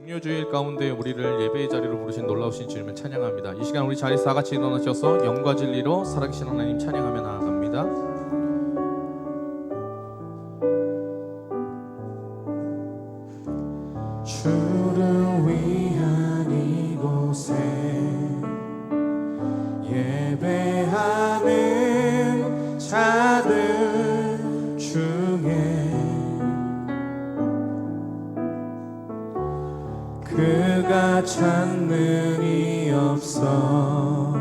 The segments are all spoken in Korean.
금요주일 가운데 우리를 예배의 자리로 부르신 놀라우신 주님을 찬양합니다. 이 시간 우리 자리에서 다 같이 일어나셔서 영과 진리로 살아계신 하나님 찬양하며 나아갑니다. 주를 위한 이곳에 예배하는 자들 중에 그가 찾는 이 없어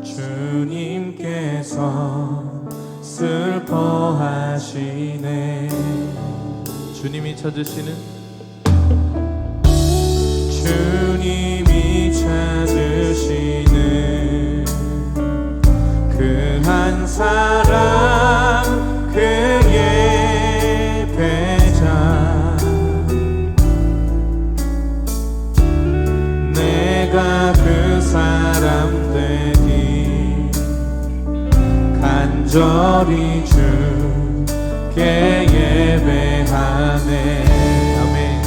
주님께서 슬퍼하시네. 주님이 찾으시는 주님이 찾으시는 그 한 사람 그 예배자 내가 그 사람 되니 간절히 주께 예배하네. 아멘.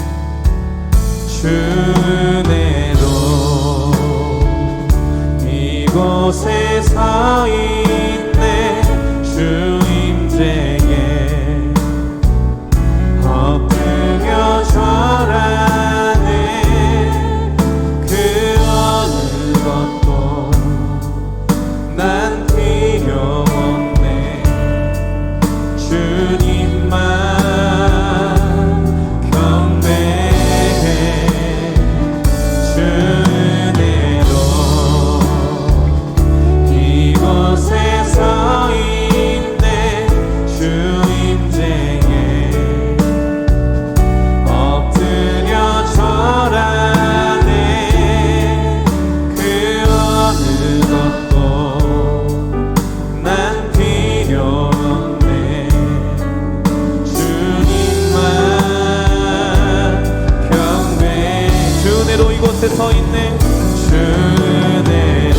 주 은혜로 이곳에 서 있네. 주 임재에 엎드려 절하네. 그 어느 것도 난 필요 없네. 주님만 이곳에 서 있네. 주 은혜로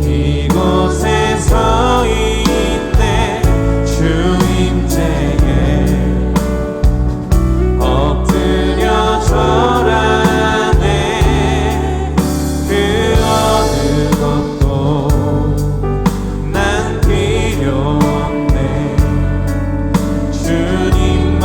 이곳에 서 있네. 주 임재에 엎드려 절하네. 그 어느 것도 난 필요 없네. 주님만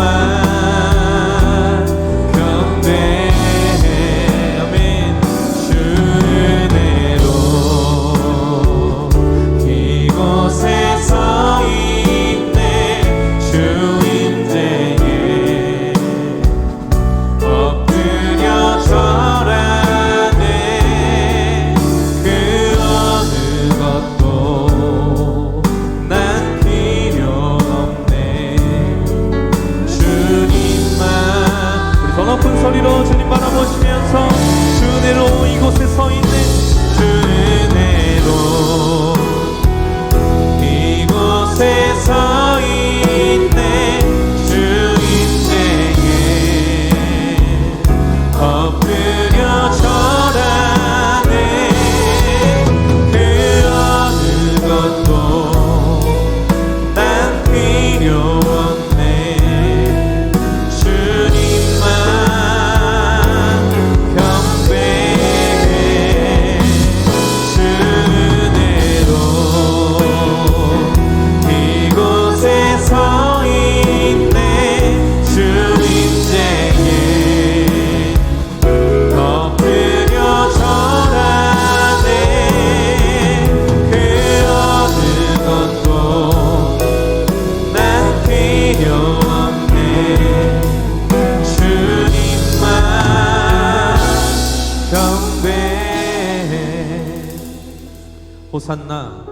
높은 소리로 주님 바라보시면서 주 은혜로 이곳에 서 있네. 주 은혜로 이곳에 서 있네. 주 임재에 엎드려 절하네. 그 어느 것도 난 필요 없네. 호산나.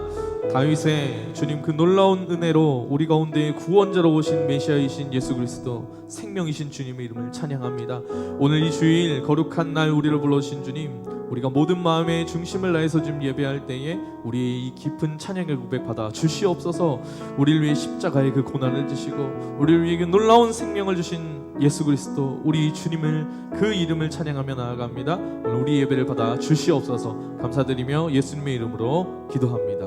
다윗의 주님 그 놀라운 은혜로 우리 가운데 구원자로 오신 메시아이신 예수 그리스도 생명이신 주님의 이름을 찬양합니다. 오늘 이 주일 거룩한 날 우리를 불러주신 주님, 우리가 모든 마음의 중심을 다해서 지금 예배할 때에 우리의 이 깊은 찬양의 고백 받아 주시옵소서. 우리를 위해 십자가의 그 고난을 지시고 우리를 위해 그 놀라운 생명을 주신 예수 그리스도 우리 주님을 그 이름을 찬양하며 나아갑니다. 오늘 우리 예배를 받아 주시옵소서. 감사드리며 예수님의 이름으로 기도합니다.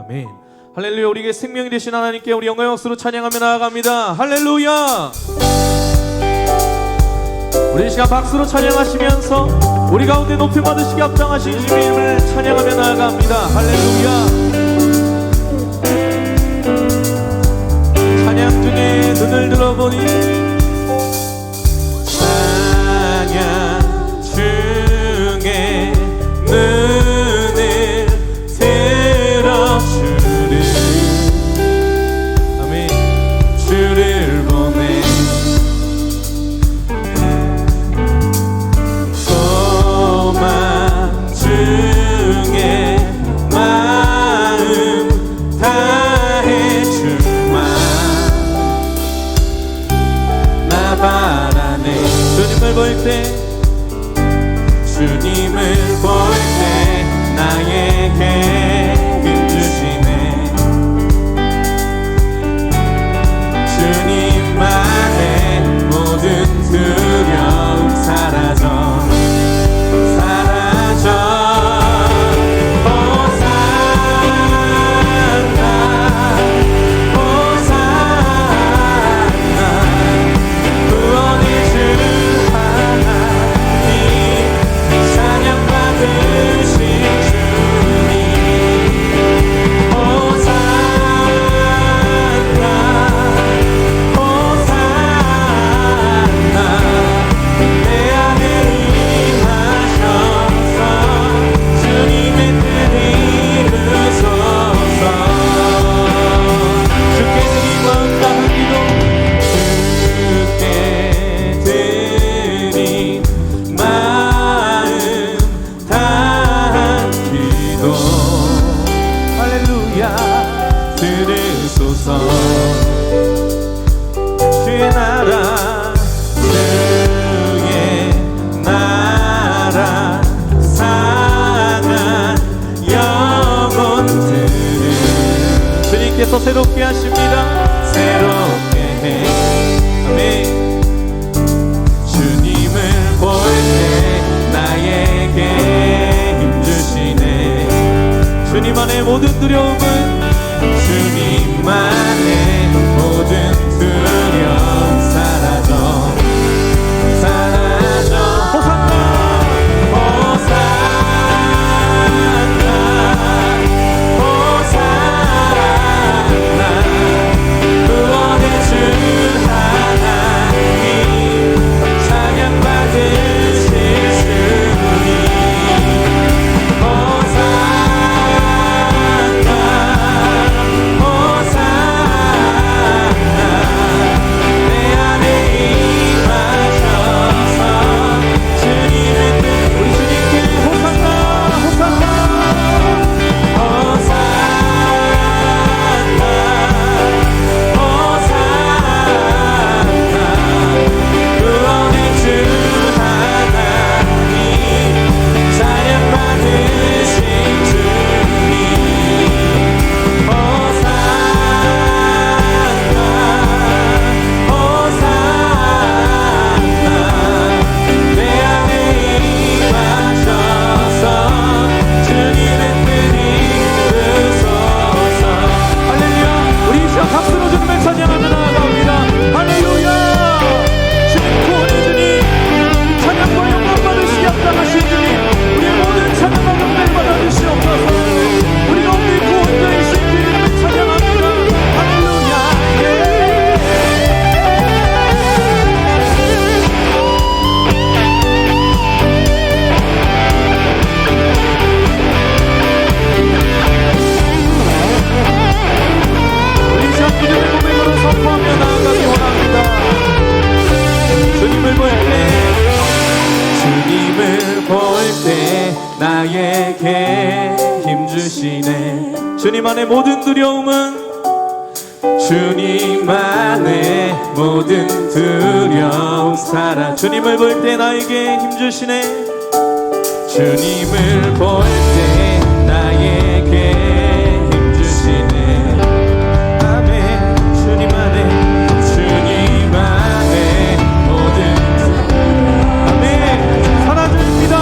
아멘. 할렐루야. 우리에게 생명이 되신 하나님께 우리 영광의 박수로 찬양하며 나아갑니다. 할렐루야. 우리 이 시간 박수로 찬양하시면서 우리 가운데 높임 받으시게 합당하신 주님을 찬양하며 나아갑니다. 할렐루야. 찬양 중에 눈을 들어보니 찬양 중에 눈을 들어주는 아멘 주를 보내 소망 중에 마음 다해 주마 나 바라네 주님을 볼 때 주님을 볼 때 나에게 힘주시네 주님만의 모든 두려움 사라져 들으소서 주의 나라 주의 나라 상한 영혼들을 주님께서 새롭게 하십니다. 새롭게 해 아멘 주님을 볼 때 나에게 힘주시네 주님 안에 모든 두려움은 주님만의 모든 두려움 사라져 사라져 호산나 호산나 호산나 구원의 주 하나님 찬양 받으실 주님 나에게 힘주시네 주님 안에 모든 두려움은 주님만의 모든 두려움 사라 주님을 볼 때 나에게 힘주시네 주님을 볼 때 나에게 힘주시네 아멘 주님 안에 모든 아멘 사라집니다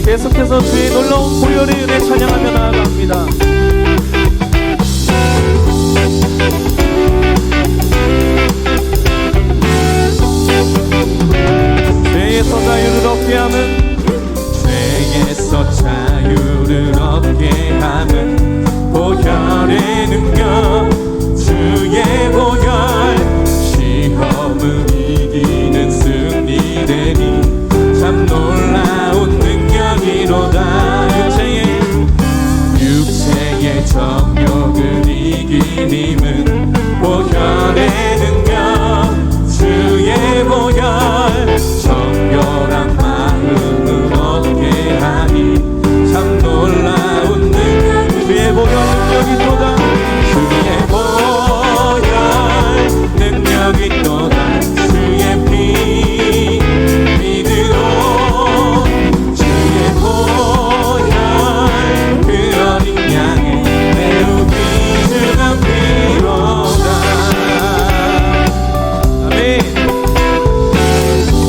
계속해서 주의 놀라운 보혈의 은혜 찬양하며 나아갑니다. 죄에서 자유를 얻게 함은 죄에서 자유를 얻게 함은 보혈의 능력 주의 보혈 시험을 이기는 승리되니 참 놀라운 능력이로다. 육체의 정욕을 이긴 힘은 보혈의 능력 주의 보혈 정결한 마음을 얻게 하니 참 놀라운 능력 주의 보혈 능력이 또다. 주의 보혈 능력이 또다. 주의 피 믿으로 주의 보혈 그 어린 양의 매우 귀중한 피로다. 아멘.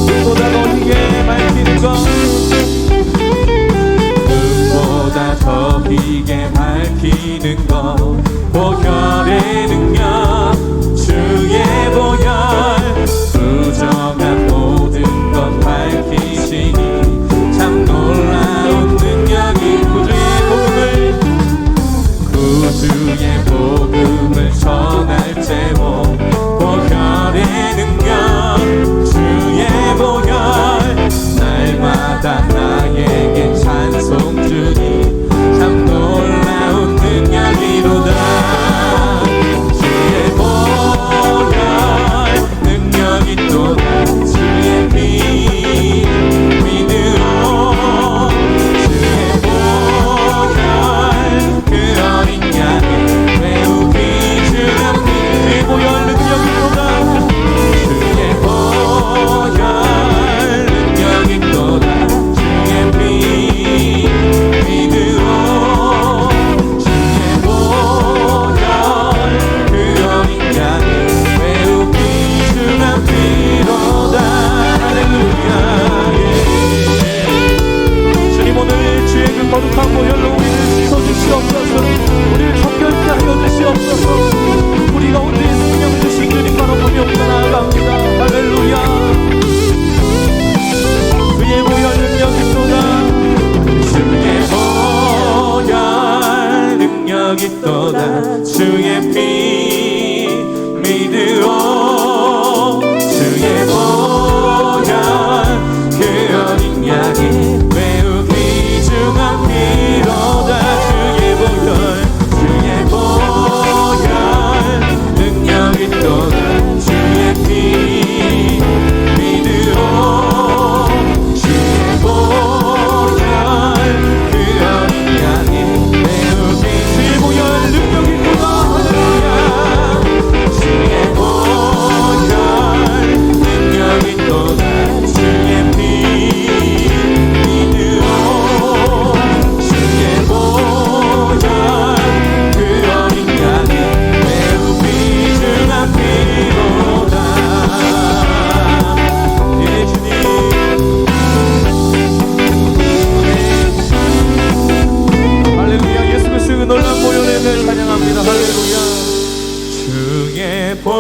눈보다 더 희게 밝히는 것, 눈보다 더 희게 밝히는 것 보혈의 능력 주의 보혈 부정한 모든 것 밝히시니 참 놀라운 능력이 구주의 복음을 전할 때고 보혈의 능력 주의 보혈 날마다 나에게 찬송 주니 참 놀라운 능력이로다. 주의 보혈 능력이 또다. 주의 피 믿으로 주의 보혈 그 어린 양의 매우 귀중한 피 주의 보혈 능력이 또다. 주의 보혈 능력이 또다. 주의 피 믿으로 주의 보혈 그 어린 양의 매우 귀중한 피로다. 할렐루야. 주님, 오늘 주의 그 거룩한 보혈로 우리를 씻어주시옵소서. 우리를 정결케 하여 주시옵소서. 우리 가운데 생명 주신 주님 바라보며 우리가 나아갑니다. 할렐루야. 주의 보혈 능력이 또다. 주의 보혈 능력이 또다. 주의 피 믿으오 주의 보혈 그 어린 양의 매우 귀중한 피로다. 주의 보혈 능력이 또다. 주의 피 믿으오 주의 보혈 그 어린 양의 매우 주의 보혈 능력이 또다. 할렐루야. 주의 보혈 능력이 또다. 주의 피 믿으오 주의 보혈 그 어린 양의 매우 귀중한 피로다. 예 주님. 할렐루야. 예수 그리스도의 놀라운 보혈의 은혜를 찬양합니다. 할렐루야. 주의 보혈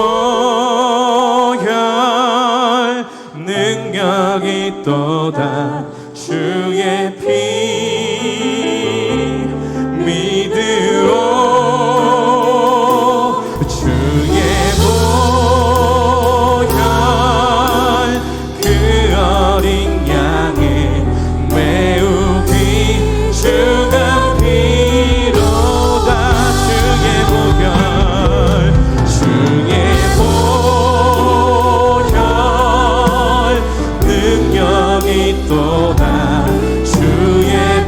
능력이 또다. 주의 피 믿으오 주의 보혈 그 어린 양의 매우 귀중한 피로다. 주의 보혈 능력이 또다. 주의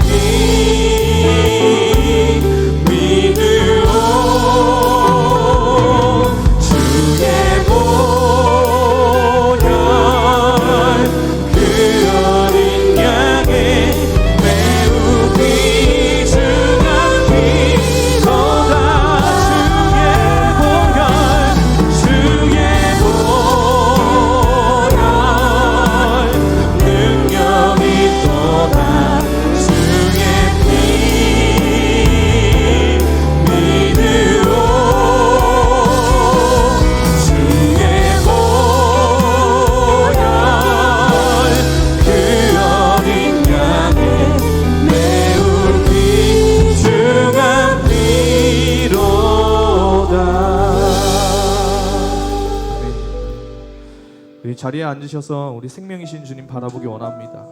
자리에 앉으셔서 우리 생명이신 주님 바라보기 원합니다.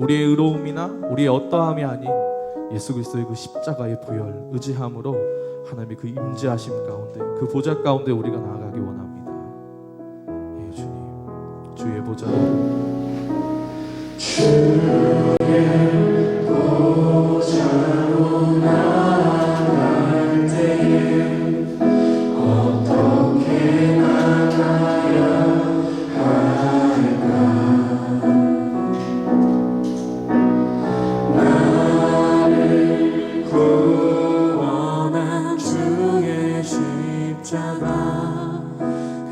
우리의 의로움이나 우리의 어떠함이 아닌 예수 그리스도의 그 십자가의 보혈 의지함으로 하나님의 그 임재하심 가운데 그 보좌 가운데 우리가 나아가기 원합니다. 예, 주님 주의 보좌 주의 보좌로 나아갈 때에 어떻게 나가야 할까? 나를 구원한 주의 십자가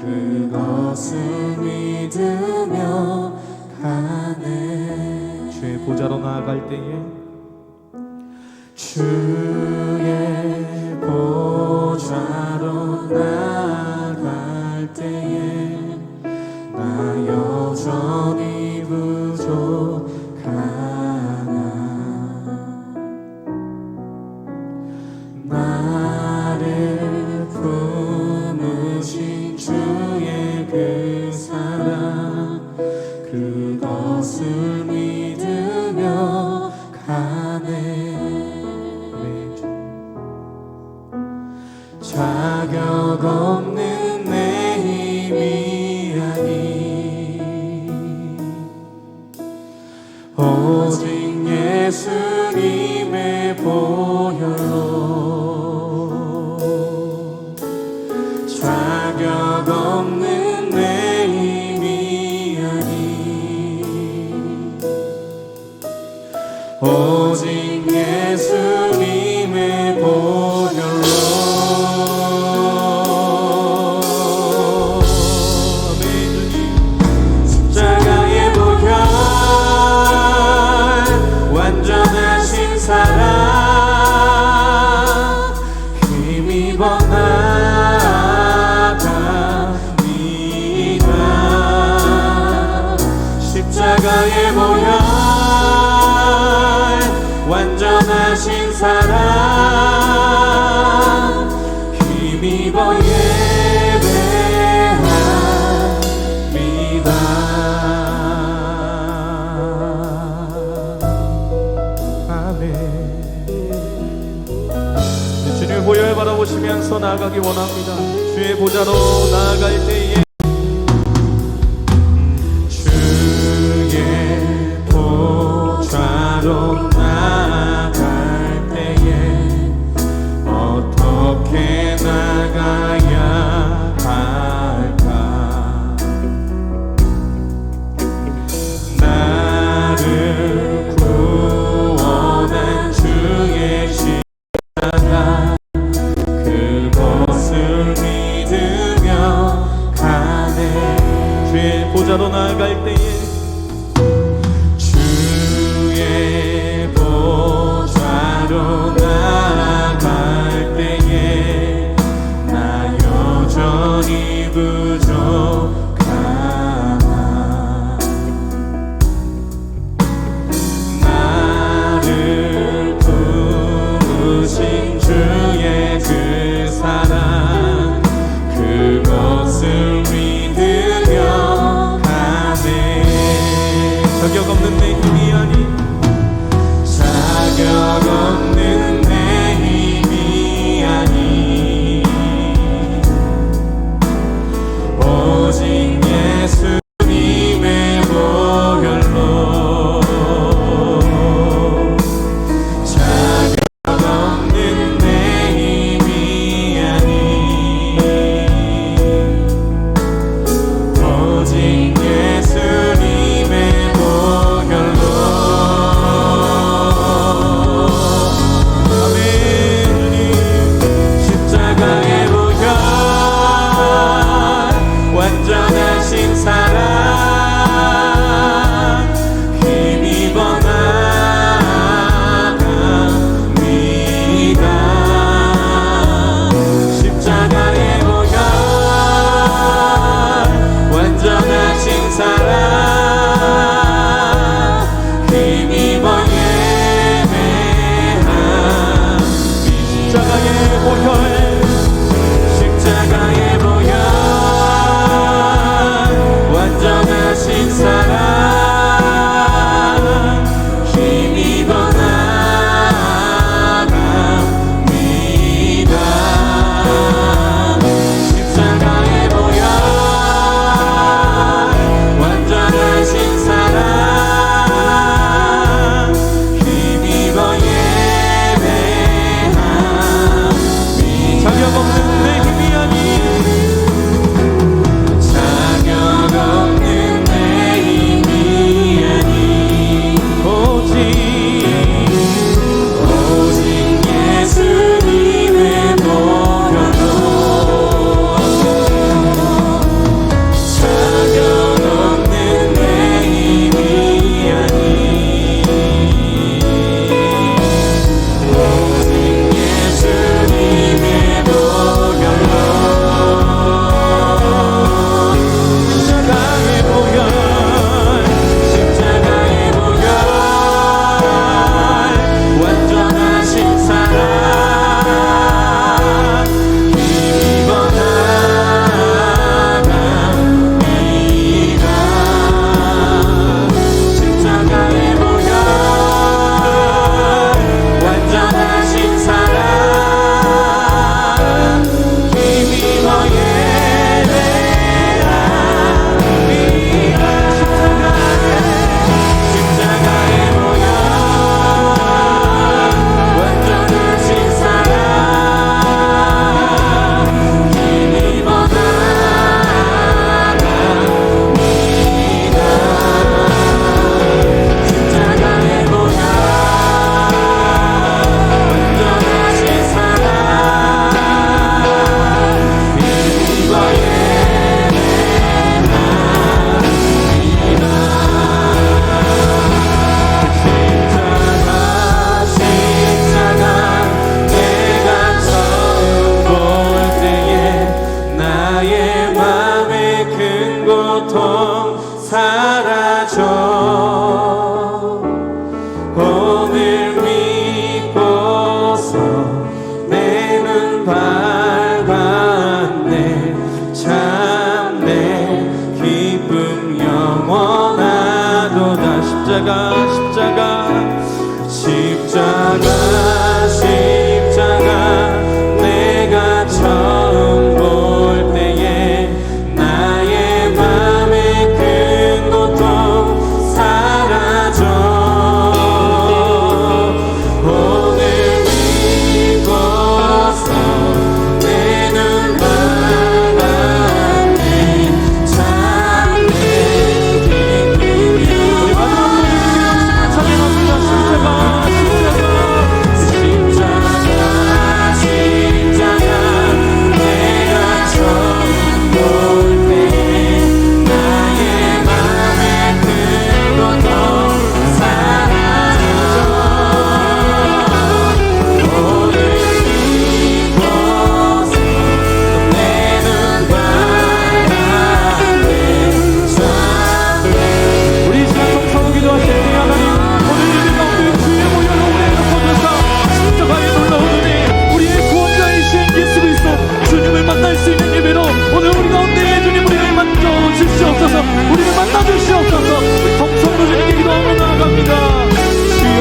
그것을 믿으며 가네. 주의 보좌로 나아갈 때에 주의 보좌로 나아갈 때에 나 여전히 부족하나. 나를 품으신 주의 그 사랑 그것을 믿으며 가네. 자격 없는 내 힘이 아니 오직 예수님의 보혈로 자격 없는 내 힘이 아니 오직 예수님의 보혈로 십자가의 보혈 완전하신 사랑 힘입어 나아갑니다. 십자가의 보혈 완전하신 사랑 힘입어 예배합니다. 아멘. 주님의 보혈 바라보시면서 나아가기 원합니다. 주의 보좌로 나아갈 때에 주의 보좌로 나아갈 때에 어떻게 나가야 할까? 나를 구원한 주의 십자가 그것을 믿으며 가네. 주의 보좌로 나아갈 때에 주의 보좌로 나아갈 때에 나 여전히 부족하나. 나를 품으신 주의 그 사랑 그것을 믿으며 가네. 자격 없는 내 힘이 아닌 자격 없는 내 힘이 아니 오직 예수님의 보혈로 자격 없는 내 힘이 아니 오직 예수님의 보혈로 십자가 내가 처음 볼 때에 나의 맘의 큰 고통 사라져 오늘 이곳서 내 눈 바라네 참내 기쁨이여 우리를 만나주시옵소서. 성성으로 주님께 기도하며 나아갑니다. 주여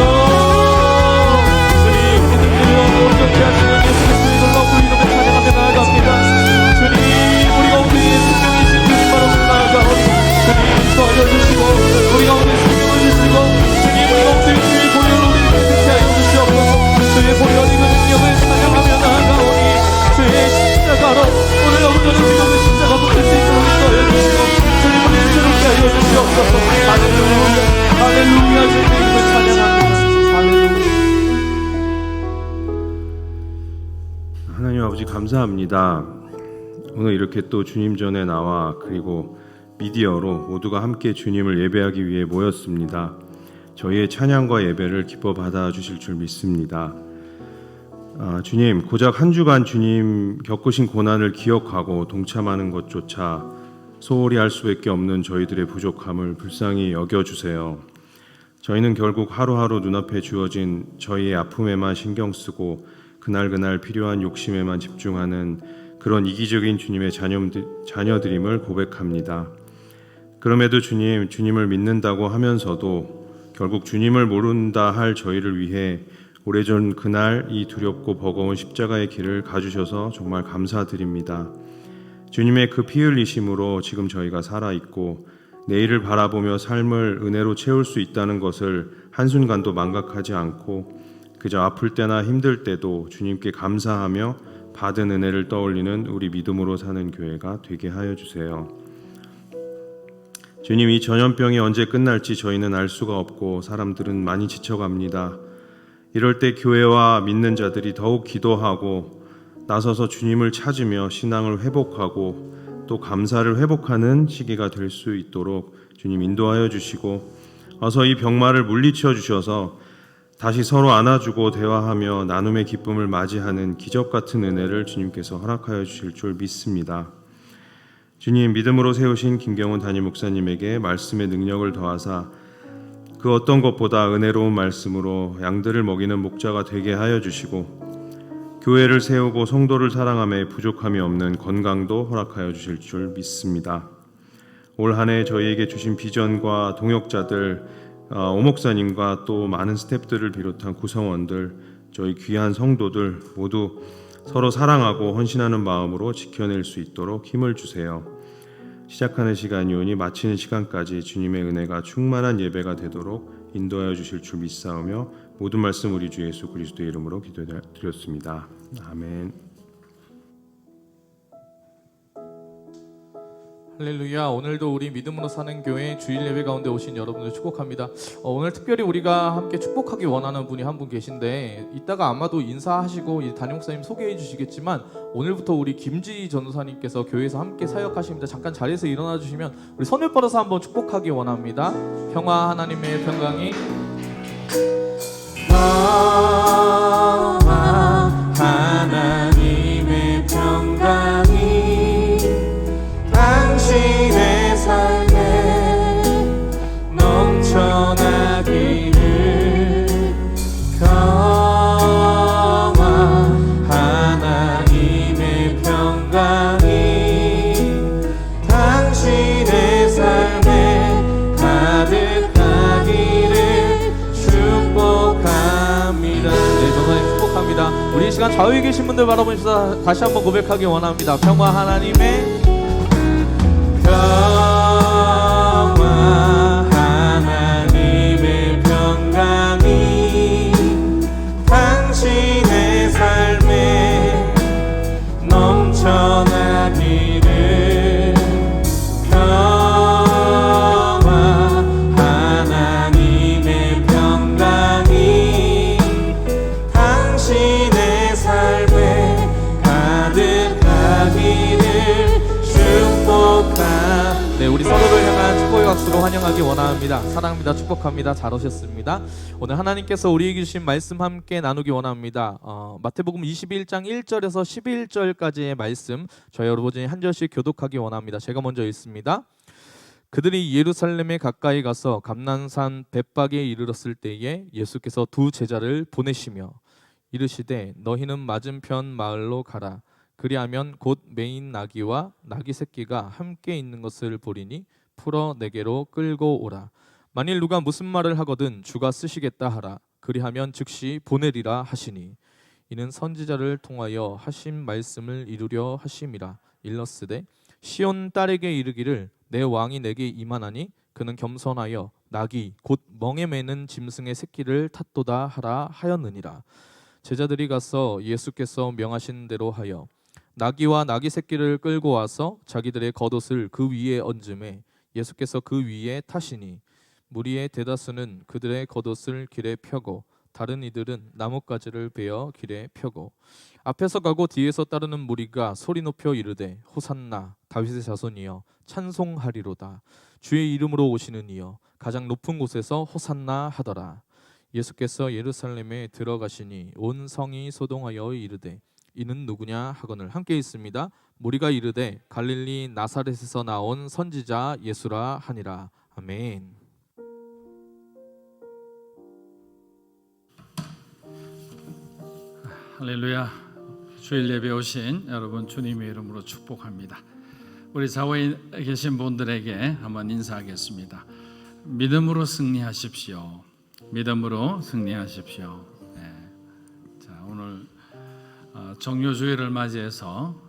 주님 믿음으로 온전케 하시는 예수 그리스도의 놀라운 이름에 찬양하며 나아갑니다. 주님 우리 가운데 생명이신 주님 바로 나아가오니 주님 인도하여 주시고 우리 가운데 생명을 주시고 주님 우리 가운데 주의 보혈로 우리를 깨끗게 하여 주시옵소서. 주의 보혈 이그 능력을 찬양하며 나아가오니 주의 십자가로 오늘 영원히 지금의 십자가 붙을 수 있도록 인도하여 주시고 주님을 새롭게 하여 주시옵소서. 할렐루야 할렐루야 주님의 이름을 찬양합니다. 할렐루야. 하나님 아버지 감사합니다. 오늘 이렇게 또 주님 전에 나와 그리고 미디어로 모두가 함께 주님을 예배하기 위해 모였습니다. 저희의 찬양과 예배를 기뻐 받아주실 줄 믿습니다. 주님, 고작 한 주간 주님 겪으신 고난을 기억하고 동참하는 것조차 소홀히 할 수밖에 없는 저희들의 부족함을 불쌍히 여겨주세요. 저희는 결국 하루하루 눈앞에 주어진 저희의 아픔에만 신경 쓰고 그날그날 필요한 욕심에만 집중하는 그런 이기적인 주님의 자녀들임을 고백합니다. 그럼에도 주님을 믿는다고 하면서도 결국 주님을 모른다 할 저희를 위해 오래전 그날 이 두렵고 버거운 십자가의 길을 가주셔서 정말 감사드립니다. 주님의 그 피 흘리심으로 지금 저희가 살아있고 내일을 바라보며 삶을 은혜로 채울 수 있다는 것을 한순간도 망각하지 않고 그저 아플 때나 힘들 때도 주님께 감사하며 받은 은혜를 떠올리는 우리 믿음으로 사는 교회가 되게 하여 주세요. 주님, 이 전염병이 언제 끝날지 저희는 알 수가 없고 사람들은 많이 지쳐갑니다. 이럴 때 교회와 믿는 자들이 더욱 기도하고 나서서 주님을 찾으며 신앙을 회복하고 또 감사를 회복하는 시기가 될 수 있도록 주님 인도하여 주시고 어서 이 병마를 물리쳐 주셔서 다시 서로 안아주고 대화하며 나눔의 기쁨을 맞이하는 기적 같은 은혜를 주님께서 허락하여 주실 줄 믿습니다. 주님, 믿음으로 세우신 김경훈 담임 목사님에게 말씀의 능력을 더하사 그 어떤 것보다 은혜로운 말씀으로 양들을 먹이는 목자가 되게 하여 주시고 교회를 세우고 성도를 사랑함에 부족함이 없는 건강도 허락하여 주실 줄 믿습니다. 올 한 해 저희에게 주신 비전과 동역자들, 오목사님과 또 많은 스태프들을 비롯한 구성원들, 저희 귀한 성도들 모두 서로 사랑하고 헌신하는 마음으로 지켜낼 수 있도록 힘을 주세요. 시작하는 시간이오니 마치는 시간까지 주님의 은혜가 충만한 예배가 되도록 인도하여 주실 줄 믿사오며 모든 말씀 우리 주 예수 그리스도의 이름으로 기도드렸습니다. 아멘. 할렐루야. 오늘도 우리 믿음으로 사는 교회 주일 예배 가운데 오신 여러분들 축복합니다. 오늘 특별히 우리가 함께 축복하기 원하는 분이 한 분 계신데 이따가 아마도 인사하시고 이 담임 목사님 소개해 주시겠지만 오늘부터 우리 김지 전도사님께서 교회에서 함께 사역하십니다. 잠깐 자리에서 일어나 주시면 우리 손을 뻗어서 한번 축복하기 원합니다. 평화 하나님의 평강이 하나님의 평강이 당신의 삶에 넘쳐나기를 평화 하나님의 평강이 당신의 삶에 가득하기를 시간 좌우에 계신 분들 바라보면서 다시 한번 고백하기 원합니다. 평화 하나님의 평화 하나님의 평강이 당신의 삶에 넘쳐나기를. 평화 하나님의 평강이 당신의 삶에 가득하기를 축복합니다. 네, 우리 서로를 향한 축복의 박수로 환영하기 원합니다. 사랑합니다. 축복합니다. 잘 오셨습니다. 오늘 하나님께서 우리에게 주신 말씀 함께 나누기 원합니다. 마태복음 21장 1절에서 11절까지의 말씀 저희 여러분 중에 한 절씩 교독하기 원합니다. 제가 먼저 읽습니다. 그들이 예루살렘에 가까이 가서 감난산 벳박에 이르렀을 때에 예수께서 두 제자를 보내시며 이르시되 너희는 맞은편 마을로 가라. 그리하면 곧 매인 나귀와 나귀 새끼가 함께 있는 것을 보리니 풀어 내게로 끌고 오라. 만일 누가 무슨 말을 하거든 주가 쓰시겠다 하라. 그리하면 즉시 보내리라 하시니 이는 선지자를 통하여 하신 말씀을 이루려 하심이라. 일러스되 시온 딸에게 이르기를 내 왕이 내게 임하나니 그는 겸손하여 나귀 곧 멍에 매는 짐승의 새끼를 탔도다 하라 하였느니라. 제자들이 가서 예수께서 명하신 대로 하여 나귀와 나귀 새끼를 끌고 와서 자기들의 겉옷을 그 위에 얹음에 예수께서 그 위에 타시니 무리의 대다수는 그들의 겉옷을 길에 펴고 다른 이들은 나뭇가지를 베어 길에 펴고 앞에서 가고 뒤에서 따르는 무리가 소리 높여 이르되 호산나 다윗의 자손이여 찬송하리로다. 주의 이름으로 오시는 이여 가장 높은 곳에서 호산나 하더라. 예수께서 예루살렘에 들어가시니 온 성이 소동하여 이르되 이는 누구냐 하거늘 함께 있습니다. 무리가 이르되 갈릴리 나사렛에서 나온 선지자 예수라 하니라. 아멘. 할렐루야. 주일 예배 오신 여러분 주님의 이름으로 축복합니다. 우리 좌우에 계신 분들에게 한번 인사하겠습니다. 믿음으로 승리하십시오. 믿음으로 승리하십시오. 네. 자, 오늘 정료주일을 맞이해서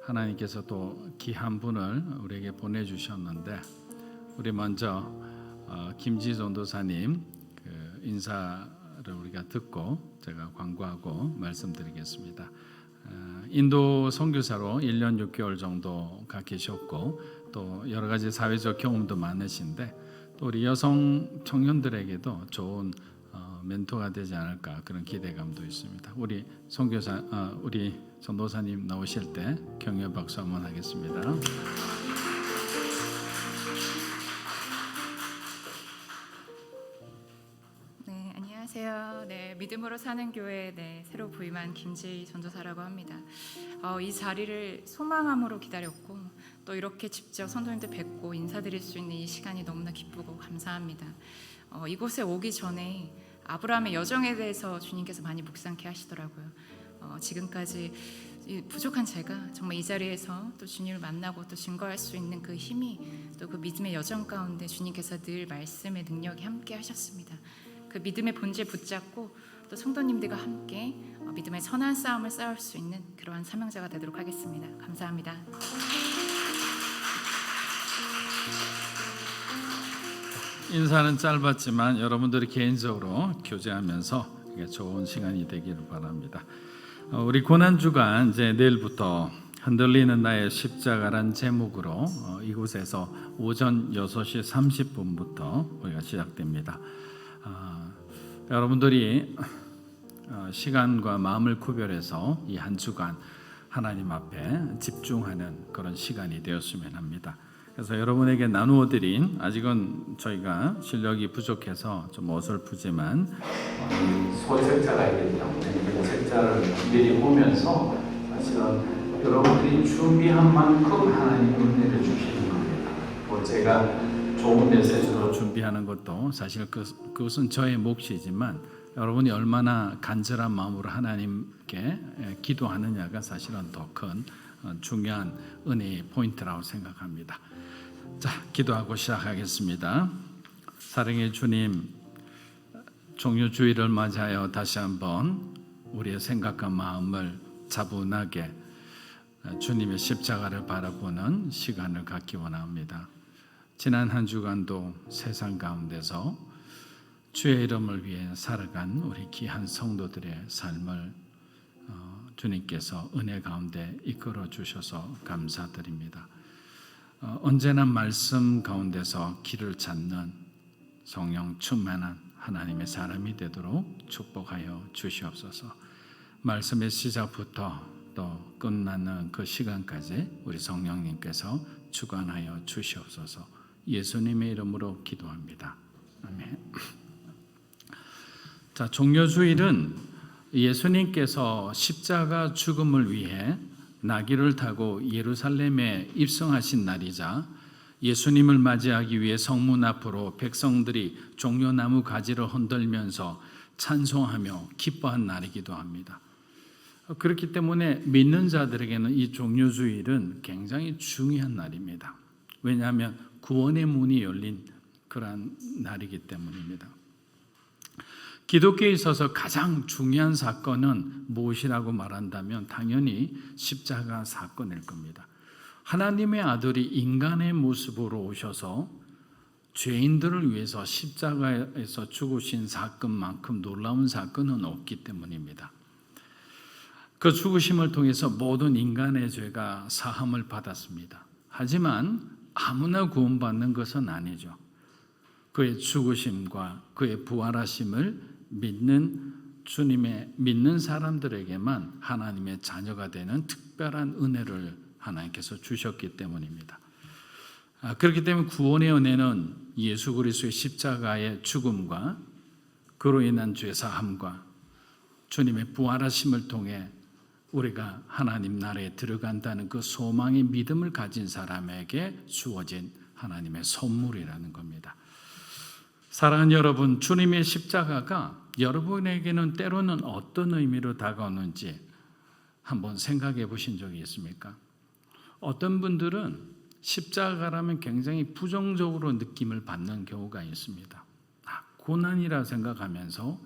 하나님께서 또 귀한 분을 우리에게 보내주셨는데 우리 먼저 김지 전도사님 인사를 우리가 듣고 제가 광고하고 말씀드리겠습니다. 인도 선교사로 1년 6개월 정도가 계셨고 또 여러 가지 사회적 경험도 많으신데 또 우리 여성 청년들에게도 좋은 멘토가 되지 않을까 그런 기대감도 있습니다. 우리 선교사 우리 전도사님 나오실 때 격려 박수 한번 하겠습니다. 네, 안녕하세요. 네, 믿음으로 사는 교회 새로 부임한 김지희 전도사라고 합니다. 이 자리를 소망함으로 기다렸고 또 이렇게 직접 성도님들 뵙고 인사드릴 수 있는 이 시간이 너무나 기쁘고 감사합니다. 이곳에 오기 전에 아브라함의 여정에 대해서 주님께서 많이 묵상케 하시더라고요. 지금까지 부족한 제가 정말 이 자리에서 또 주님을 만나고 또 증거할 수 있는 그 힘이 또 그 믿음의 여정 가운데 주님께서 늘 말씀의 능력이 함께 하셨습니다. 그 믿음의 본질 붙잡고 또 성도님들과 함께 믿음의 선한 싸움을 싸울 수 있는 그러한 사명자가 되도록 하겠습니다. 감사합니다. 인사는 짧았지만 여러분들이 개인적으로 교제하면서 좋은 시간이 되기를 바랍니다. 우리 고난주간 이제 내일부터 흔들리는 나의 십자가란 제목으로 이곳에서 오전 6시 30분부터 우리가 시작됩니다. 여러분들이 시간과 마음을 구별해서 이 한 주간 하나님 앞에 집중하는 그런 시간이 되었으면 합니다. 그래서 여러분에게 나누어 드린 아직은 저희가 실력이 부족해서 좀 어설프지만 소책자가 있기 때문에 그 책자를 미리 보면서 사실은 여러분들이 준비한 만큼 하나님이 은혜를 주시는 겁니다. 뭐 제가 좋은 메시지로 준비하는 것도 사실 그것은 저의 몫이지만 여러분이 얼마나 간절한 마음으로 하나님께 기도하느냐가 사실은 더 큰 중요한 은혜의 포인트라고 생각합니다. 자, 기도하고 시작하겠습니다. 사랑의 주님, 종료주일을 맞이하여 다시 한번 우리의 생각과 마음을 차분하게 주님의 십자가를 바라보는 시간을 갖기 원합니다. 지난 한 주간도 세상 가운데서 주의 이름을 위해 살아간 우리 귀한 성도들의 삶을 주님께서 은혜 가운데 이끌어 주셔서 감사드립니다. 언제나 말씀 가운데서 길을 찾는 성령 충만한 하나님의 사람이 되도록 축복하여 주시옵소서. 말씀의 시작부터 또 끝나는 그 시간까지 우리 성령님께서 주관하여 주시옵소서. 예수님의 이름으로 기도합니다. 아멘. 자, 종려주일은 예수님께서 십자가 죽음을 위해 나귀를 타고 예루살렘에 입성하신 날이자 예수님을 맞이하기 위해 성문 앞으로 백성들이 종려나무 가지를 흔들면서 찬송하며 기뻐한 날이기도 합니다. 그렇기 때문에 믿는 자들에게는 이 종려주일은 굉장히 중요한 날입니다. 왜냐하면 구원의 문이 열린 그러한 날이기 때문입니다. 기독교에 있어서 가장 중요한 사건은 무엇이라고 말한다면 당연히 십자가 사건일 겁니다. 하나님의 아들이 인간의 모습으로 오셔서 죄인들을 위해서 십자가에서 죽으신 사건만큼 놀라운 사건은 없기 때문입니다. 그 죽으심을 통해서 모든 인간의 죄가 사함을 받았습니다. 하지만 아무나 구원받는 것은 아니죠. 그의 죽으심과 그의 부활하심을 믿는 사람들에게만 하나님의 자녀가 되는 특별한 은혜를 하나님께서 주셨기 때문입니다. 그렇기 때문에 구원의 은혜는 예수 그리스도의 십자가의 죽음과 그로 인한 죄사함과 주님의 부활하심을 통해 우리가 하나님 나라에 들어간다는 그 소망의 믿음을 가진 사람에게 주어진 하나님의 선물이라는 겁니다. 사랑하는 여러분, 주님의 십자가가 여러분에게는 때로는 어떤 의미로 다가오는지 한번 생각해 보신 적이 있습니까? 어떤 분들은 십자가라면 굉장히 부정적으로 느낌을 받는 경우가 있습니다. 고난이라 생각하면서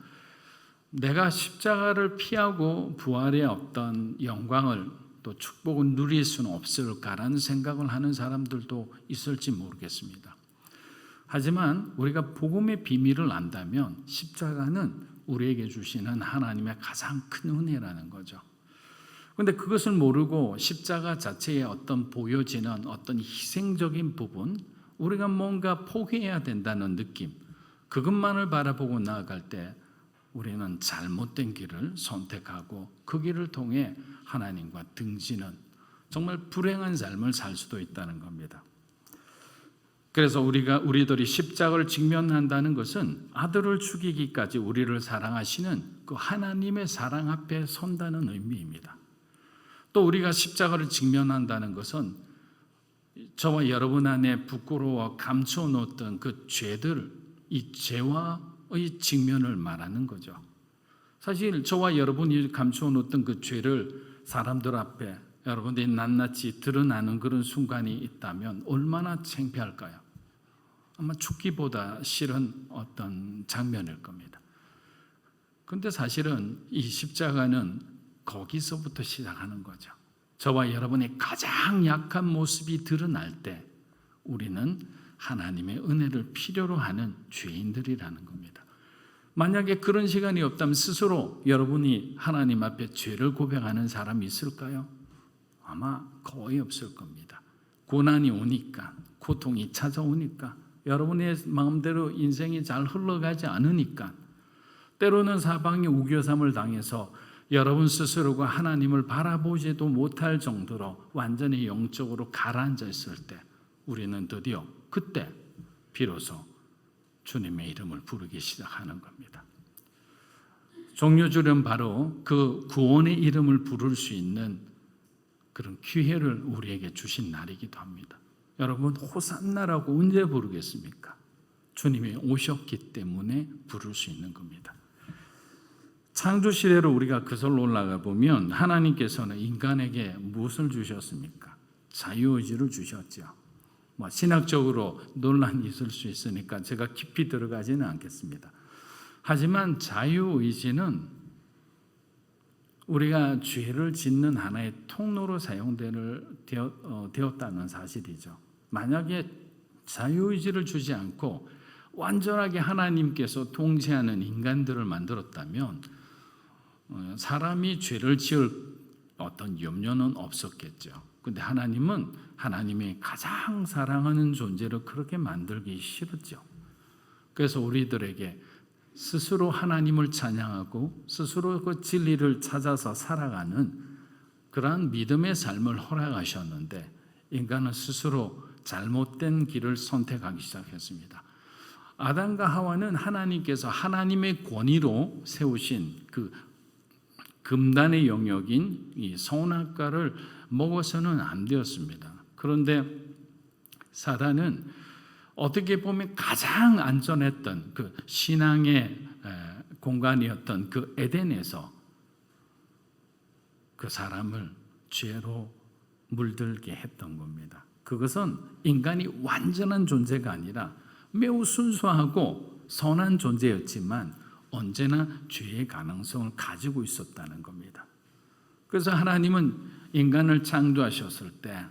내가 십자가를 피하고 부활의 어떤 영광을 또 축복을 누릴 수는 없을까라는 생각을 하는 사람들도 있을지 모르겠습니다. 하지만 우리가 복음의 비밀을 안다면 십자가는 우리에게 주시는 하나님의 가장 큰 은혜라는 거죠. 그런데 그것을 모르고 십자가 자체에 어떤 보여지는 어떤 희생적인 부분, 우리가 뭔가 포기해야 된다는 느낌, 그것만을 바라보고 나아갈 때 우리는 잘못된 길을 선택하고 그 길을 통해 하나님과 등지는 정말 불행한 삶을 살 수도 있다는 겁니다. 그래서 우리들이 십자가를 직면한다는 것은 아들을 죽이기까지 우리를 사랑하시는 그 하나님의 사랑 앞에 선다는 의미입니다. 또 우리가 십자가를 직면한다는 것은 저와 여러분 안에 부끄러워 감춰 놓았던 그 죄들, 이 죄와의 직면을 말하는 거죠. 사실 저와 여러분이 감춰 놓았던 그 죄를 사람들 앞에 여러분들이 낱낱이 드러나는 그런 순간이 있다면 얼마나 창피할까요? 아마 죽기보다 싫은 어떤 장면일 겁니다. 그런데 사실은 이 십자가는 거기서부터 시작하는 거죠. 저와 여러분의 가장 약한 모습이 드러날 때 우리는 하나님의 은혜를 필요로 하는 죄인들이라는 겁니다. 만약에 그런 시간이 없다면 스스로 여러분이 하나님 앞에 죄를 고백하는 사람이 있을까요? 아마 거의 없을 겁니다. 고난이 오니까, 고통이 찾아오니까, 여러분의 마음대로 인생이 잘 흘러가지 않으니까, 때로는 사방에 우겨삼을 당해서 여러분 스스로가 하나님을 바라보지도 못할 정도로 완전히 영적으로 가라앉아 있을 때 우리는 드디어 그때 비로소 주님의 이름을 부르기 시작하는 겁니다. 종려주일은 바로 그 구원의 이름을 부를 수 있는 그런 기회를 우리에게 주신 날이기도 합니다. 여러분, 호산나라고 언제 부르겠습니까? 주님이 오셨기 때문에 부를 수 있는 겁니다. 창조 시대로 우리가 그슬로 올라가 보면 하나님께서는 인간에게 무엇을 주셨습니까? 자유의지를 주셨죠. 신학적으로 논란이 있을 수 있으니까 제가 깊이 들어가지는 않겠습니다. 하지만 자유의지는 우리가 죄를 짓는 하나의 통로로 되었다는 사실이죠. 만약에 자유의지를 주지 않고 완전하게 하나님께서 통치하는 인간들을 만들었다면 사람이 죄를 지을 어떤 염려는 없었겠죠. 근데 하나님은 하나님의 가장 사랑하는 존재를 그렇게 만들기 싫었죠. 그래서 우리들에게 스스로 하나님을 찬양하고 스스로 그 진리를 찾아서 살아가는 그러한 믿음의 삶을 허락하셨는데 인간은 스스로 잘못된 길을 선택하기 시작했습니다. 아담과 하와는 하나님께서 하나님의 권위로 세우신 그 금단의 영역인 이 선악과를 먹어서는 안 되었습니다. 그런데 사단은 어떻게 보면 가장 안전했던 그 신앙의 공간이었던 그 에덴에서 그 사람을 죄로 물들게 했던 겁니다. 그것은 인간이 완전한 존재가 아니라 매우 순수하고 선한 존재였지만 언제나 죄의 가능성을 가지고 있었다는 겁니다. 그래서 하나님은 인간을 창조하셨을 때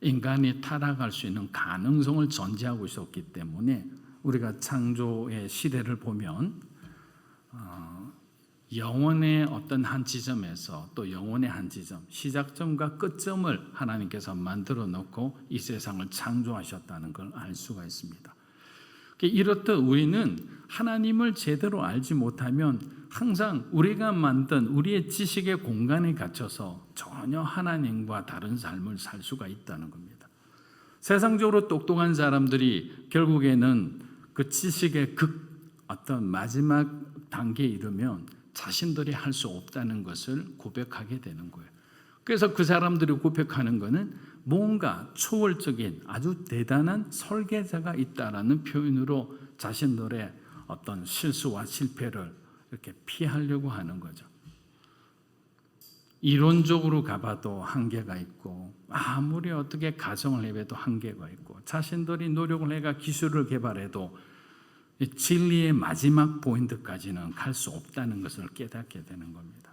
인간이 타락할 수 있는 가능성을 전제하고 있었기 때문에 우리가 창조의 시대를 보면 영혼의 어떤 한 지점에서 또 영혼의 한 지점, 시작점과 끝점을 하나님께서 만들어 놓고 이 세상을 창조하셨다는 걸 알 수가 있습니다. 이렇듯 우리는 하나님을 제대로 알지 못하면 항상 우리가 만든 우리의 지식의 공간에 갇혀서 전혀 하나님과 다른 삶을 살 수가 있다는 겁니다. 세상적으로 똑똑한 사람들이 결국에는 그 지식의 어떤 마지막 단계에 이르면 자신들이 할 수 없다는 것을 고백하게 되는 거예요. 그래서 그 사람들이 고백하는 것은 뭔가 초월적인 아주 대단한 설계자가 있다라는 표현으로 자신들의 어떤 실수와 실패를 이렇게 피하려고 하는 거죠. 이론적으로 가봐도 한계가 있고 아무리 어떻게 가정을 해봐도 한계가 있고 자신들이 노력을 해가 기술을 개발해도 진리의 마지막 포인트까지는 갈 수 없다는 것을 깨닫게 되는 겁니다.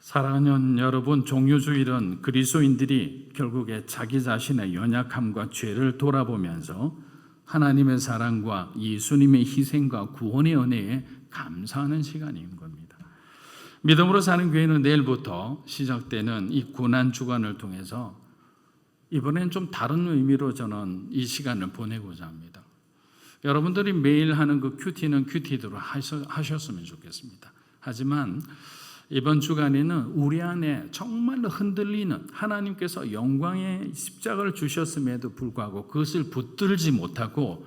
사랑하는 여러분, 종교주의는 그리스도인들이 결국에 자기 자신의 연약함과 죄를 돌아보면서 하나님의 사랑과 예수님의 희생과 구원의 은혜에 감사하는 시간인 겁니다. 믿음으로 사는 교회는 내일부터 시작되는 이 고난 주간을 통해서 이번엔 좀 다른 의미로 저는 이 시간을 보내고자 합니다. 여러분들이 매일 하는 그 큐티는 큐티대로 하셨으면 좋겠습니다. 하지만 이번 주간에는 우리 안에 정말로 흔들리는 하나님께서 영광의 십자가를 주셨음에도 불구하고 그것을 붙들지 못하고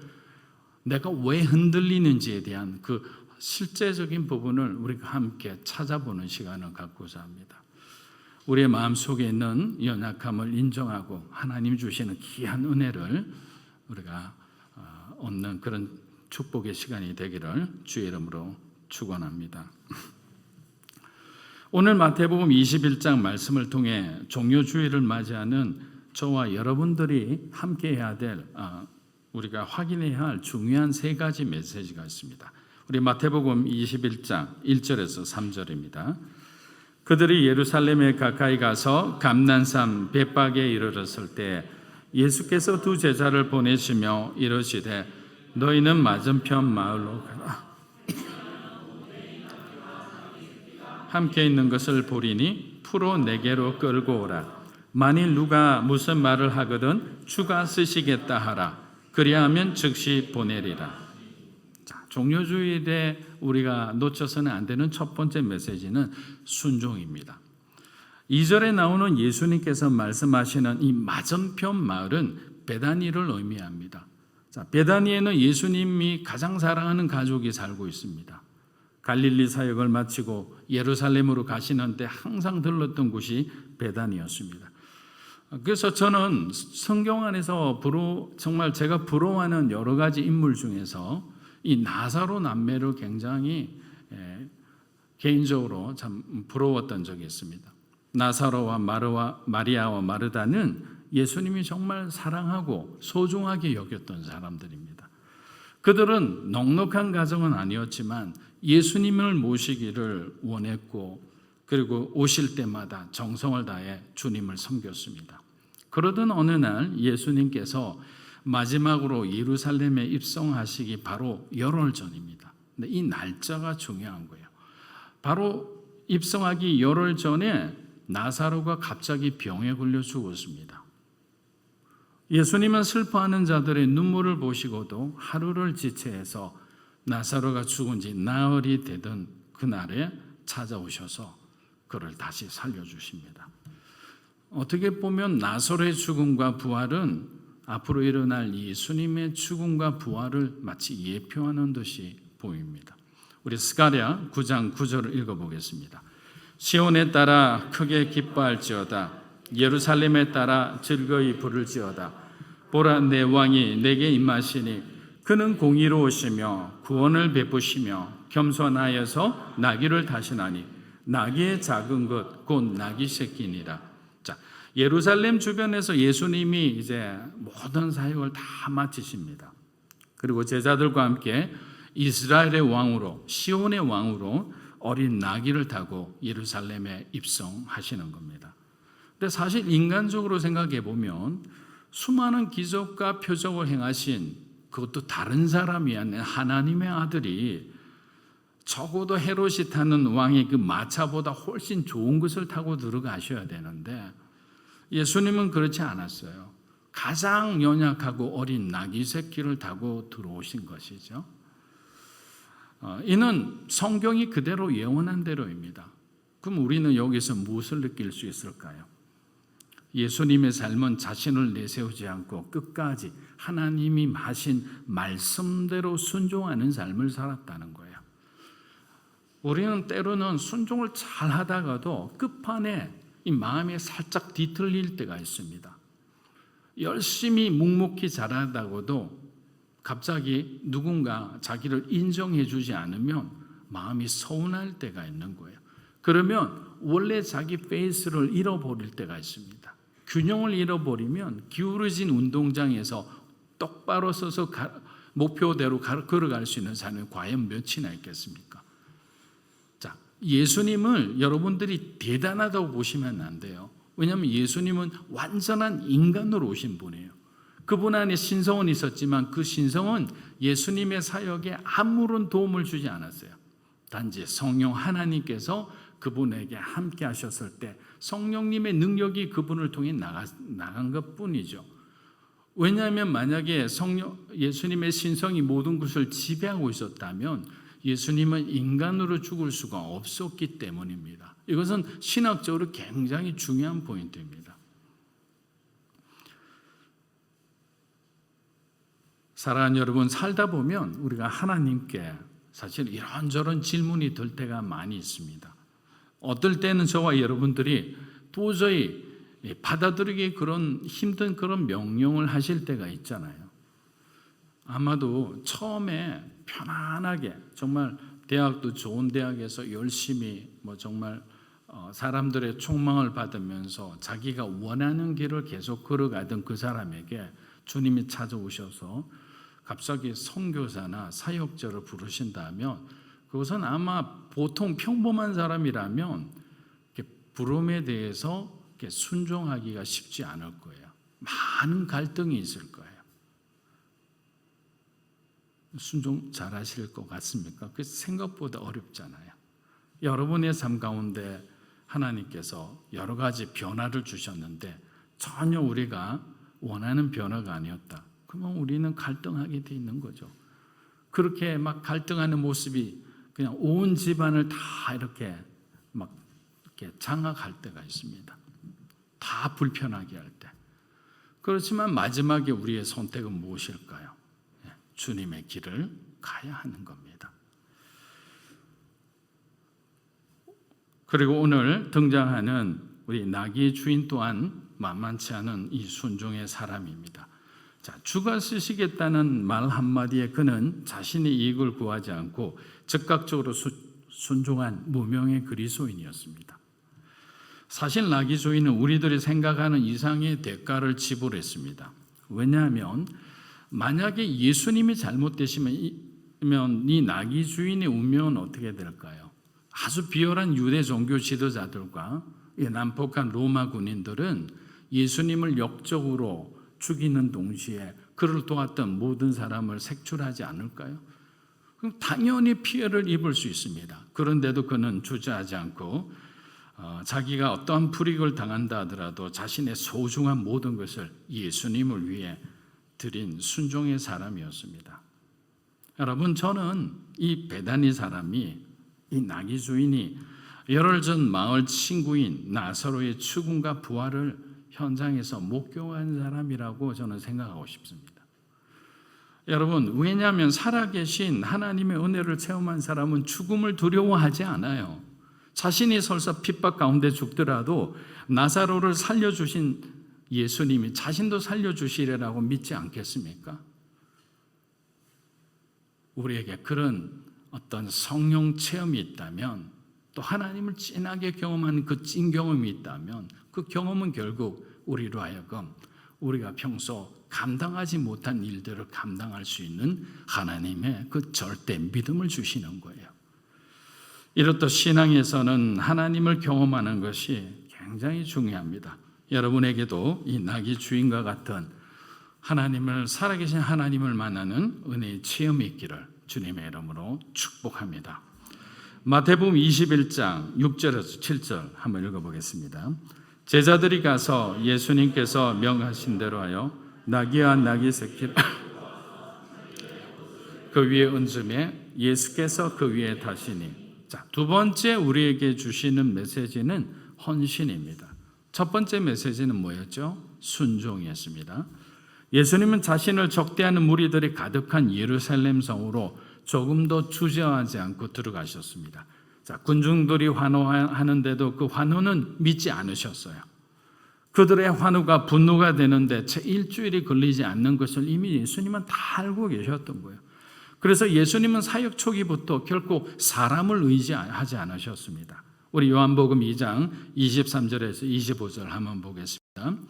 내가 왜 흔들리는지에 대한 그 실제적인 부분을 우리가 함께 찾아보는 시간을 갖고자 합니다. 우리의 마음속에 있는 연약함을 인정하고 하나님 주시는 귀한 은혜를 우리가 얻는 그런 축복의 시간이 되기를 주의 이름으로 축원합니다. 오늘 마태복음 21장 말씀을 통해 종료주일을 맞이하는 저와 여러분들이 함께 해야 될 우리가 확인해야 할 중요한 세 가지 메시지가 있습니다. 우리 마태복음 21장 1절에서 3절입니다. 그들이 예루살렘에 가까이 가서 감난산 벳박에 이르렀을 때 예수께서 두 제자를 보내시며 이르시되 너희는 맞은편 마을로 가라. 함께 있는 것을 보리니 풀어 내게로 끌고 오라. 만일 누가 무슨 말을 하거든 주가 쓰시겠다 하라. 그리하면 즉시 보내리라. 자, 종료주일에 우리가 놓쳐서는 안 되는 첫 번째 메시지는 순종입니다. 2절에 나오는 예수님께서 말씀하시는 이 맞은편 마을은 베다니를 의미합니다. 자, 베다니에는 예수님이 가장 사랑하는 가족이 살고 있습니다. 갈릴리 사역을 마치고 예루살렘으로 가시는데 항상 들렀던 곳이 베다니였습니다. 그래서 저는 성경 안에서 정말 제가 부러워하는 여러 가지 인물 중에서 이 나사로 남매를 굉장히 개인적으로 참 부러웠던 적이 있습니다. 나사로와 마리아와 마르다는 예수님이 정말 사랑하고 소중하게 여겼던 사람들입니다. 그들은 넉넉한 가정은 아니었지만 예수님을 모시기를 원했고 그리고 오실 때마다 정성을 다해 주님을 섬겼습니다. 그러던 어느 날 예수님께서 마지막으로 예루살렘에 입성하시기 바로 열흘 전입니다. 근데 이 날짜가 중요한 거예요. 바로 입성하기 열흘 전에 나사로가 갑자기 병에 걸려 죽었습니다. 예수님은 슬퍼하는 자들의 눈물을 보시고도 하루를 지체해서 나사로가 죽은 지 나흘이 되던 그날에 찾아오셔서 그를 다시 살려주십니다. 어떻게 보면 나사로의 죽음과 부활은 앞으로 일어날 예수님의 죽음과 부활을 마치 예표하는 듯이 보입니다. 우리 스가랴 9장 9절을 읽어보겠습니다. 시온에 따라 크게 기뻐할지어다. 예루살렘에 따라 즐거이 부를지어다. 보라, 내 왕이 내게 임하시니 그는 공의로우시며 구원을 베푸시며 겸손하여서 나귀를 타시나니 나귀의 작은 것 곧 나귀 새끼니라. 자, 예루살렘 주변에서 예수님이 이제 모든 사역을 다 마치십니다. 그리고 제자들과 함께 이스라엘의 왕으로, 시온의 왕으로 어린 나귀를 타고 예루살렘에 입성하시는 겁니다. 근데 사실 인간적으로 생각해 보면 수많은 기적과 표적을 행하신 그것도 다른 사람이 아닌 하나님의 아들이 적어도 헤롯이 타는 왕의 그 마차보다 훨씬 좋은 것을 타고 들어가셔야 되는데 예수님은 그렇지 않았어요. 가장 연약하고 어린 나귀 새끼를 타고 들어오신 것이죠. 이는 성경이 그대로 예언한 대로입니다. 그럼 우리는 여기서 무엇을 느낄 수 있을까요? 예수님의 삶은 자신을 내세우지 않고 끝까지 하나님이 하신 말씀대로 순종하는 삶을 살았다는 거예요. 우리는 때로는 순종을 잘 하다가도 끝판에 이 마음이 살짝 뒤틀릴 때가 있습니다. 열심히 묵묵히 잘하다가도 갑자기 누군가 자기를 인정해 주지 않으면 마음이 서운할 때가 있는 거예요. 그러면 원래 자기 페이스를 잃어버릴 때가 있습니다. 균형을 잃어버리면 기울어진 운동장에서 똑바로 서서 목표대로 걸어갈 수 있는 사람이 과연 몇이나 있겠습니까? 자, 예수님을 여러분들이 대단하다고 보시면 안 돼요. 왜냐하면 예수님은 완전한 인간으로 오신 분이에요. 그분 안에 신성은 있었지만 그 신성은 예수님의 사역에 아무런 도움을 주지 않았어요. 단지 성령 하나님께서 그분에게 함께 하셨을 때 성령님의 능력이 그분을 통해 나간 것뿐이죠. 왜냐하면 만약에 예수님의 신성이 모든 것을 지배하고 있었다면 예수님은 인간으로 죽을 수가 없었기 때문입니다. 이것은 신학적으로 굉장히 중요한 포인트입니다. 사랑하는 여러분, 살다 보면 우리가 하나님께 사실 이런저런 질문이 들 때가 많이 있습니다. 어떨 때는 저와 여러분들이 도저히 받아들이기 그런 힘든 그런 명령을 하실 때가 있잖아요. 아마도 처음에 편안하게 정말 대학도 좋은 대학에서 열심히 정말 사람들의 총망을 받으면서 자기가 원하는 길을 계속 걸어가던 그 사람에게 주님이 찾아오셔서 갑자기 선교사나 사역자를 부르신다면 그것은 아마 보통 평범한 사람이라면 부름에 대해서 순종하기가 쉽지 않을 거예요. 많은 갈등이 있을 거예요. 순종 잘하실 것 같습니까? 그 생각보다 어렵잖아요. 여러분의 삶 가운데 하나님께서 여러 가지 변화를 주셨는데 전혀 우리가 원하는 변화가 아니었다. 그러면 우리는 갈등하게 돼 있는 거죠. 그렇게 막 갈등하는 모습이 그냥 온 집안을 다 이렇게 막 이렇게 장악할 때가 있습니다. 다 불편하게 할 때. 그렇지만 마지막에 우리의 선택은 무엇일까요? 주님의 길을 가야 하는 겁니다. 그리고 오늘 등장하는 우리 나귀의 주인 또한 만만치 않은 이 순종의 사람입니다. 자, 주가 쓰시겠다는 말 한마디에 그는 자신의 이익을 구하지 않고 즉각적으로 순종한 무명의 그리스도인이었습니다. 사실 나귀 주인은 우리들이 생각하는 이상의 대가를 지불했습니다. 왜냐하면 만약에 예수님이 잘못되시면 이 나귀 주인의 운명은 어떻게 될까요? 아주 비열한 유대 종교 지도자들과 난폭한 로마 군인들은 예수님을 역적으로 죽이는 동시에 그를 도왔던 모든 사람을 색출하지 않을까요? 그럼 당연히 피해를 입을 수 있습니다. 그런데도 그는 주저하지 않고 자기가 어떠한 불이익을 당한다 하더라도 자신의 소중한 모든 것을 예수님을 위해 드린 순종의 사람이었습니다. 여러분, 저는 이 베다니 사람이, 이 나귀 주인이 열흘 전 마을 친구인 나사로의 죽음과 부활을 현장에서 목격한 사람이라고 저는 생각하고 싶습니다. 여러분, 왜냐하면 살아계신 하나님의 은혜를 체험한 사람은 죽음을 두려워하지 않아요. 자신이 설사 핍박 가운데 죽더라도 나사로를 살려주신 예수님이 자신도 살려주시리라고 믿지 않겠습니까? 우리에게 그런 어떤 성령 체험이 있다면, 또 하나님을 진하게 경험하는 그 찐 경험이 있다면, 그 경험은 결국 우리로 하여금 우리가 평소 감당하지 못한 일들을 감당할 수 있는 하나님의 그 절대 믿음을 주시는 거예요. 이렇듯 신앙에서는 하나님을 경험하는 것이 굉장히 중요합니다. 여러분에게도 이 나귀 주인과 같은 하나님을, 살아계신 하나님을 만나는 은혜의 체험이 있기를 주님의 이름으로 축복합니다. 마태복음 21장 6절에서 7절 한번 읽어보겠습니다. 제자들이 가서 예수님께서 명하신 대로 하여 나귀와 나귀 새끼를 그 위에 얹음에 예수께서 그 위에 타시니. 자, 두 번째 우리에게 주시는 메시지는 헌신입니다. 첫 번째 메시지는 뭐였죠? 순종이었습니다. 예수님은 자신을 적대하는 무리들이 가득한 예루살렘 성으로 조금도 주저하지 않고 들어가셨습니다. 자, 군중들이 환호하는데도 그 환호는 믿지 않으셨어요. 그들의 환호가 분노가 되는데 채 일주일이 걸리지 않는 것을 이미 예수님은 다 알고 계셨던 거예요. 그래서 예수님은 사역 초기부터 결코 사람을 의지하지 않으셨습니다. 우리 요한복음 2장 23절에서 25절 한번 보겠습니다.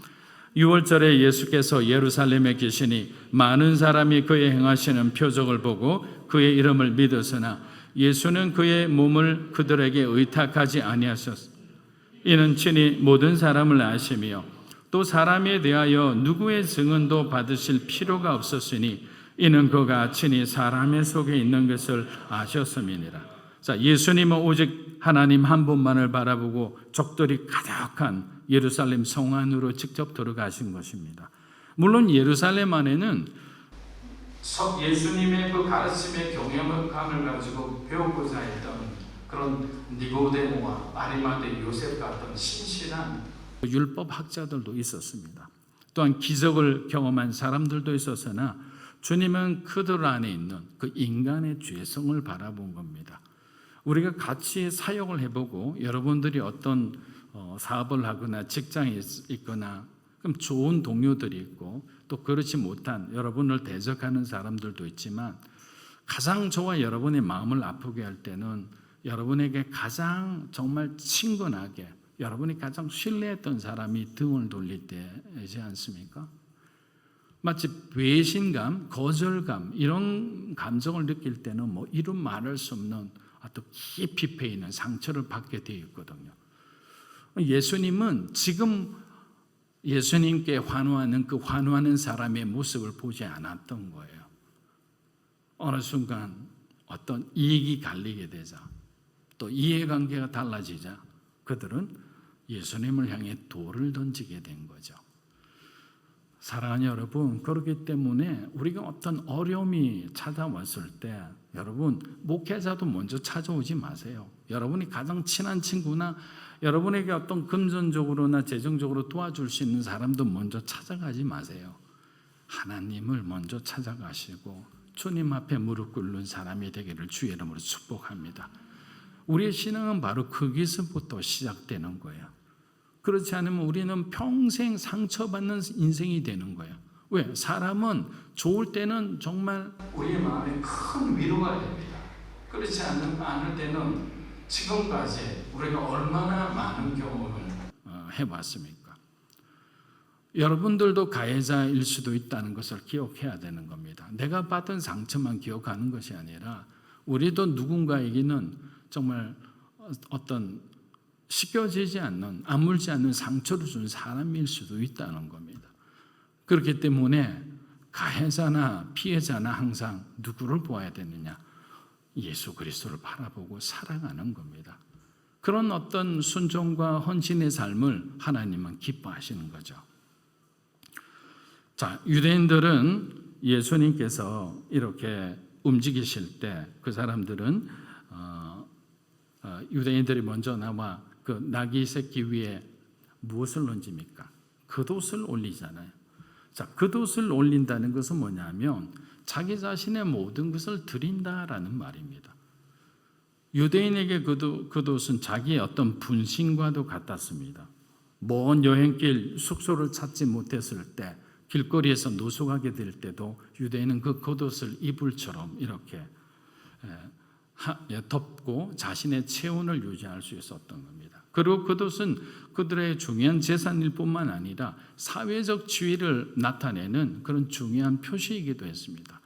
6월절에 예수께서 예루살렘에 계시니 많은 사람이 그의 행하시는 표적을 보고 그의 이름을 믿었으나 예수는 그의 몸을 그들에게 의탁하지 아니하셨습니다. 이는 친히 모든 사람을 아시며 또 사람에 대하여 누구의 증언도 받으실 필요가 없었으니 이는 그가 친히 사람의 속에 있는 것을 아셨음이니라. 자, 예수님은 오직 하나님 한 분만을 바라보고 적들이 가득한 예루살렘 성 안으로 직접 들어가신 것입니다. 물론 예루살렘 안에는 예수님의 그 가르침의 경험을 가지고 배우고자 했던 그런 니고데모와 아리마대 요셉 같은 신실한 율법 학자들도 있었습니다. 또한 기적을 경험한 사람들도 있었으나 주님은 그들 안에 있는 그 인간의 죄성을 바라본 겁니다. 우리가 같이 사역을 해보고 여러분들이 어떤 사업을 하거나 직장에 있거나 그럼 좋은 동료들이 있고 또 그렇지 못한 여러분을 대적하는 사람들도 있지만 가장 저와 여러분의 마음을 아프게 할 때는 여러분에게 가장 정말 친근하게 여러분이 가장 신뢰했던 사람이 등을 돌릴 때이지 않습니까? 마치 배신감, 거절감 이런 감정을 느낄 때는 뭐 이루 말할 수 없는 아주 깊이 패이는 상처를 받게 되어 있거든요. 예수님은 지금 예수님께 환호하는 그 환호하는 사람의 모습을 보지 않았던 거예요. 어느 순간 어떤 이익이 갈리게 되자 또 이해관계가 달라지자 그들은 예수님을 향해 돌을 던지게 된 거죠. 사랑하는 여러분, 그렇기 때문에 우리가 어떤 어려움이 찾아왔을 때 여러분 목회자도 먼저 찾아오지 마세요. 여러분이 가장 친한 친구나 여러분에게 어떤 금전적으로나 재정적으로 도와줄 수 있는 사람도 먼저 찾아가지 마세요. 하나님을 먼저 찾아가시고 주님 앞에 무릎 꿇는 사람이 되기를 주의 이름으로 축복합니다. 우리의 신앙은 바로 거기서부터 시작되는 거예요. 그렇지 않으면 우리는 평생 상처받는 인생이 되는 거예요. 왜? 사람은 좋을 때는 정말 우리의 마음에 큰 위로가 됩니다. 그렇지 않을 때는 지금까지 우리가 얼마나 많은 경험을 해봤습니까? 여러분들도 가해자일 수도 있다는 것을 기억해야 되는 겁니다. 내가 받은 상처만 기억하는 것이 아니라 우리도 누군가에게는 정말 어떤 씻겨지지 않는, 아물지 않는 상처를 준 사람일 수도 있다는 겁니다. 그렇기 때문에 가해자나 피해자나 항상 누구를 보아야 되느냐? 예수 그리스도를 바라보고 사랑하는 겁니다. 그런 어떤 순종과 헌신의 삶을 하나님은 기뻐하시는 거죠. 자, 유대인들은 예수님께서 이렇게 움직이실 때 그 사람들은 유대인들이 먼저 나와 그 나귀 새끼 위에 무엇을 얹습니까? 겉옷을 올리잖아요. 자, 겉옷을 올린다는 것은 뭐냐면 자기 자신의 모든 것을 드린다라는 말입니다. 유대인에게 겉옷은 자기의 어떤 분신과도 같았습니다. 먼 여행길 숙소를 찾지 못했을 때, 길거리에서 노숙하게 될 때도 유대인은 그 겉옷을 이불처럼 이렇게 덮고 자신의 체온을 유지할 수 있었던 겁니다. 그리고 겉옷은 그들의 중요한 재산일 뿐만 아니라 사회적 지위를 나타내는 그런 중요한 표시이기도 했습니다.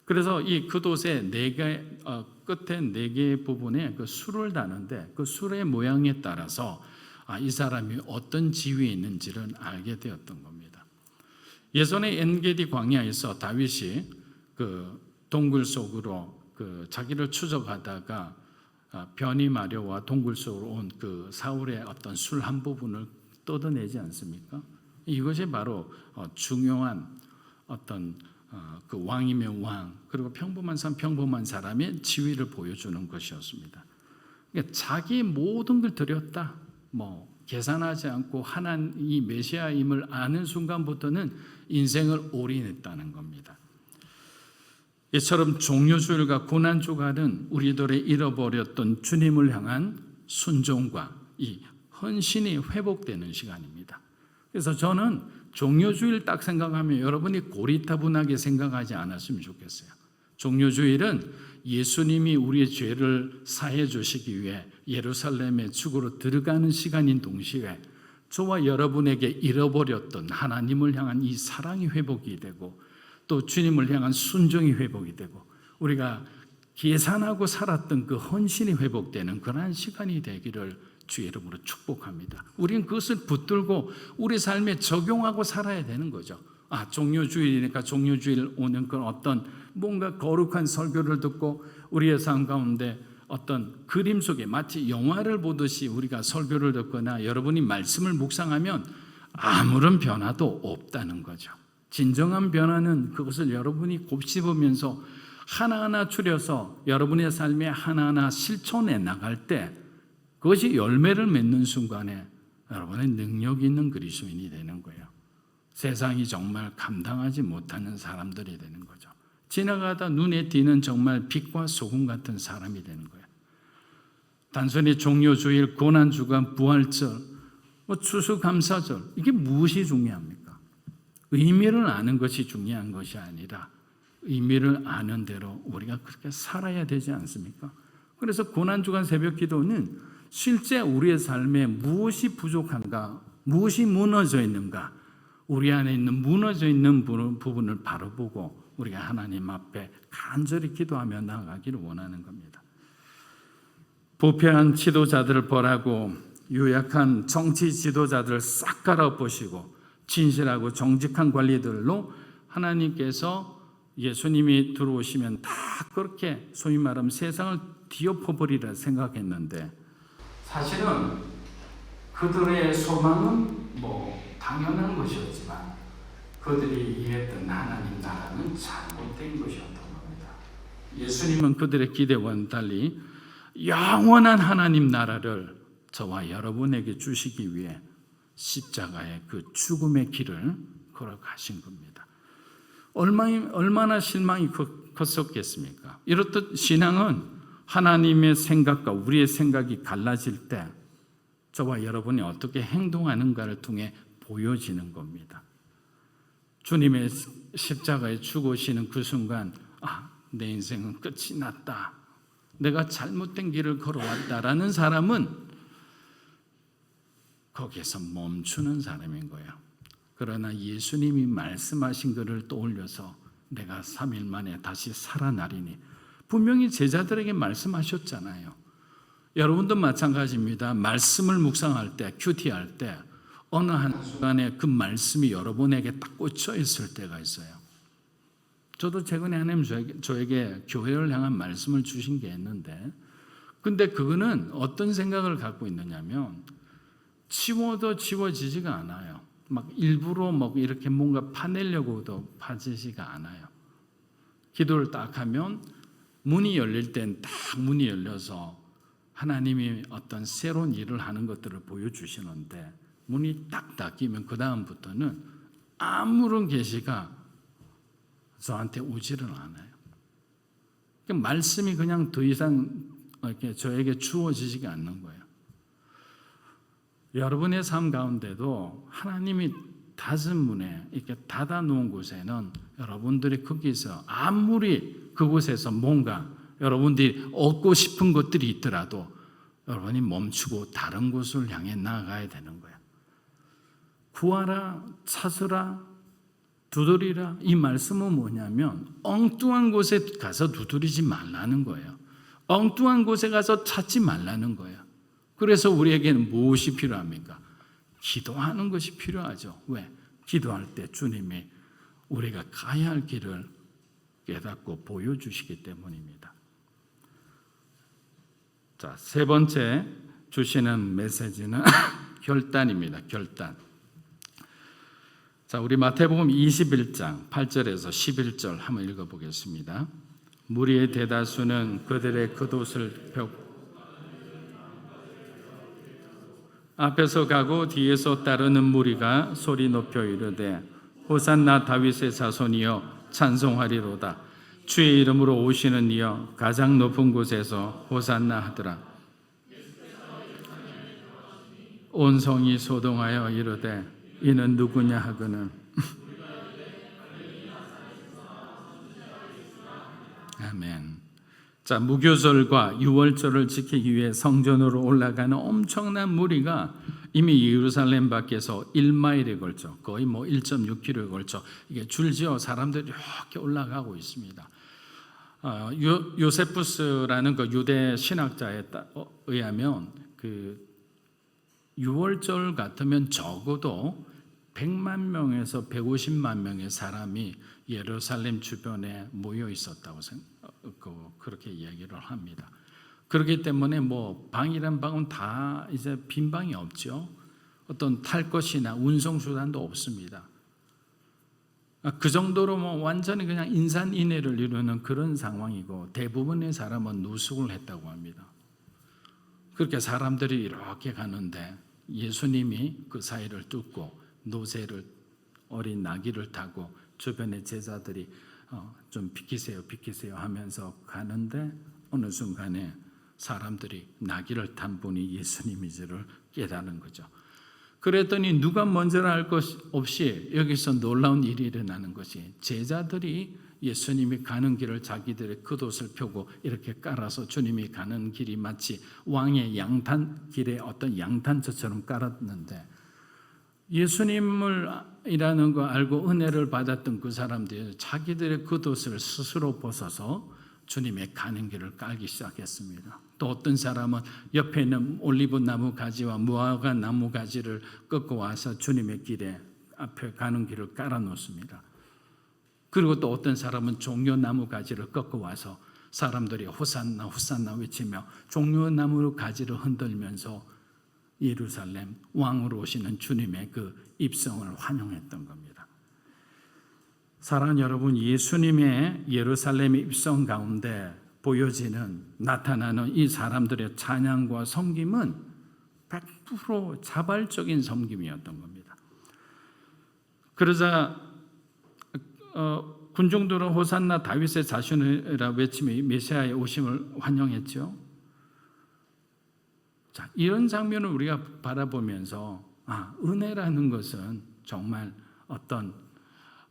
그래서 이 겉옷의 끝에 4개의 부분에 그 술을 다는데 그 술의 모양에 따라서 이 사람이 어떤 지위에 있는지를 알게 되었던 겁니다. 예전에 엔게디 광야에서 다윗이 그 동굴 속으로 그 자기를 추적하다가 변이 마려와 동굴 속으로 온 그 사울의 어떤 술 한 부분을 뜯어내지 않습니까? 이것이 바로 중요한 어떤 그 왕이면 왕, 그리고 평범한 사람 평범한 사람의 지위를 보여주는 것이었습니다. 그러니까 자기 모든 걸 드렸다, 계산하지 않고 하나님이 메시아임을 아는 순간부터는 인생을 올인했다는 겁니다. 이처럼 종료주일과 고난주간은 우리들의 잃어버렸던 주님을 향한 순종과 이 헌신이 회복되는 시간입니다. 그래서 저는 종료주일 딱 생각하면 여러분이 고리타분하게 생각하지 않았으면 좋겠어요. 종료주일은 예수님이 우리의 죄를 사해 주시기 위해 예루살렘의 축으로 들어가는 시간인 동시에 저와 여러분에게 잃어버렸던 하나님을 향한 이 사랑이 회복이 되고 또 주님을 향한 순종이 회복이 되고 우리가 계산하고 살았던 그 헌신이 회복되는 그러한 시간이 되기를 주의 이름으로 축복합니다. 우리는 그것을 붙들고 우리 삶에 적용하고 살아야 되는 거죠. 종료주일이니까 종료주일 오는 그런 어떤 뭔가 거룩한 설교를 듣고 우리의 삶 가운데 어떤 그림 속에 마치 영화를 보듯이 우리가 설교를 듣거나 여러분이 말씀을 묵상하면 아무런 변화도 없다는 거죠. 진정한 변화는 그것을 여러분이 곱씹으면서 하나하나 추려서 여러분의 삶에 하나하나 실천해 나갈 때 그것이 열매를 맺는 순간에 여러분의 능력 있는 그리스도인이 되는 거예요. 세상이 정말 감당하지 못하는 사람들이 되는 거죠. 지나가다 눈에 띄는 정말 빛과 소금 같은 사람이 되는 거예요. 단순히 종료주일, 고난주간, 부활절, 추수감사절 이게 무엇이 중요합니까? 의미를 아는 것이 중요한 것이 아니라 의미를 아는 대로 우리가 그렇게 살아야 되지 않습니까? 그래서 고난주간 새벽기도는 실제 우리의 삶에 무엇이 부족한가, 무엇이 무너져 있는가, 우리 안에 있는 무너져 있는 부분을 바로 보고 우리가 하나님 앞에 간절히 기도하며 나아가기를 원하는 겁니다. 부패한 지도자들을 벌하고 유약한 정치 지도자들을 싹 갈아엎으시고 진실하고 정직한 관리들로 하나님께서 예수님이 들어오시면 다 그렇게 소위 말하면 세상을 뒤엎어버리라 생각했는데 사실은 그들의 소망은 당연한 것이었지만 그들이 이해했던 하나님 나라는 잘못된 것이었던 겁니다. 예수님은 그들의 기대와는 달리 영원한 하나님 나라를 저와 여러분에게 주시기 위해 십자가의 그 죽음의 길을 걸어가신 겁니다. 얼마나 실망이 컸었겠습니까? 이렇듯 신앙은 하나님의 생각과 우리의 생각이 갈라질 때 저와 여러분이 어떻게 행동하는가를 통해 보여지는 겁니다. 주님의 십자가에 죽으시는 그 순간 내 인생은 끝이 났다. 내가 잘못된 길을 걸어왔다라는 사람은 거기에서 멈추는 사람인 거예요. 그러나 예수님이 말씀하신 것을 떠올려서 내가 3일 만에 다시 살아나리니, 분명히 제자들에게 말씀하셨잖아요. 여러분도 마찬가지입니다. 말씀을 묵상할 때, 큐티할 때 어느 한 순간에 그 말씀이 여러분에게 딱 꽂혀 있을 때가 있어요. 저도 최근에 하나님 저에게 교회를 향한 말씀을 주신 게 있는데, 근데 그거는 어떤 생각을 갖고 있느냐면 치워도 치워지지가 않아요. 막 일부러 막 이렇게 뭔가 파내려고도 파지지가 않아요. 기도를 딱 하면 문이 열릴 땐 딱 문이 열려서 하나님이 어떤 새로운 일을 하는 것들을 보여주시는데, 문이 딱 닫히면 그 다음부터는 아무런 계시가 저한테 오지를 않아요. 그러니까 말씀이 그냥 더 이상 이렇게 저에게 주어지지가 않는 거예요. 여러분의 삶 가운데도 하나님이 닫은 문에 이렇게 닫아 놓은 곳에는 여러분들이 거기서 아무리 그곳에서 뭔가 여러분들이 얻고 싶은 것들이 있더라도 여러분이 멈추고 다른 곳을 향해 나아가야 되는 거예요. 구하라, 찾으라, 두드리라. 이 말씀은 뭐냐면 엉뚱한 곳에 가서 두드리지 말라는 거예요. 엉뚱한 곳에 가서 찾지 말라는 거예요. 그래서 우리에게는 무엇이 필요합니까? 기도하는 것이 필요하죠. 왜? 기도할 때 주님이 우리가 가야 할 길을 깨닫고 보여주시기 때문입니다. 자, 세 번째 주시는 메시지는 결단입니다. 결단. 자, 우리 마태복음 21장 8절에서 11절 한번 읽어보겠습니다. 무리의 대다수는 그들의 겉옷을 펴고 앞에서 가고 뒤에서 따르는 무리가 소리 높여 이르되 호산나 다윗의 자손이여 찬송하리로다. 주의 이름으로 오시는 이여 가장 높은 곳에서 호산나 하더라. 온 성이 소동하여 이르되 이는 누구냐 하거늘 아멘. 자, 무교절과 유월절을 지키기 위해 성전으로 올라가는 엄청난 무리가 이미 예루살렘 밖에서 1마일에 걸쳐 거의 1.6km에 걸쳐 이게 줄지어 사람들이 이렇게 올라가고 있습니다. 요세푸스라는 그 유대 신학자에 의하면 그 유월절 같으면 적어도 100만 명에서 150만 명의 사람이 예루살렘 주변에 모여 있었다고 그렇게 이야기를 합니다. 그렇기 때문에 방이란 방은 다 이제 빈 방이 없죠. 어떤 탈 것이나 운송 수단도 없습니다. 그 정도로 완전히 그냥 인산인해를 이루는 그런 상황이고 대부분의 사람은 누숙을 했다고 합니다. 그렇게 사람들이 이렇게 가는데 예수님이 그 사이를 뚫고 노새를 어린 나귀를 타고 주변의 제자들이 좀 비키세요 하면서 가는데 어느 순간에 사람들이 나귀를 탄 분이 예수님이지를 깨닫는 거죠. 그랬더니 누가 먼저라 할 것 없이 여기서 놀라운 일이 일어나는 것이 제자들이 예수님이 가는 길을 자기들의 겉옷을 펴고 이렇게 깔아서 주님이 가는 길이 마치 왕의 양탄 길에 어떤 양탄처럼 깔았는데 예수님이라는 거 알고 은혜를 받았던 그 사람들이 자기들의 겉옷을 스스로 벗어서 주님의 가는 길을 깔기 시작했습니다. 또 어떤 사람은 옆에 있는 올리브 나무 가지와 무화과 나무 가지를 꺾어 와서 주님의 길에 앞에 가는 길을 깔아 놓습니다. 그리고 또 어떤 사람은 종려나무 가지를 꺾어 와서 사람들이 호산나 호산나 외치며 종려나무 가지를 흔들면서 예루살렘 왕으로 오시는 주님의 그 입성을 환영했던 겁니다. 사랑하는 여러분, 예수님의 예루살렘 입성 가운데 보여지는 나타나는 이 사람들의 찬양과 섬김은 100% 자발적인 섬김이었던 겁니다. 그러자 군중들은 호산나 다윗의 자손이라 외치며 메시아의 오심을 환영했죠. 자, 이런 장면을 우리가 바라보면서 은혜라는 것은 정말 어떤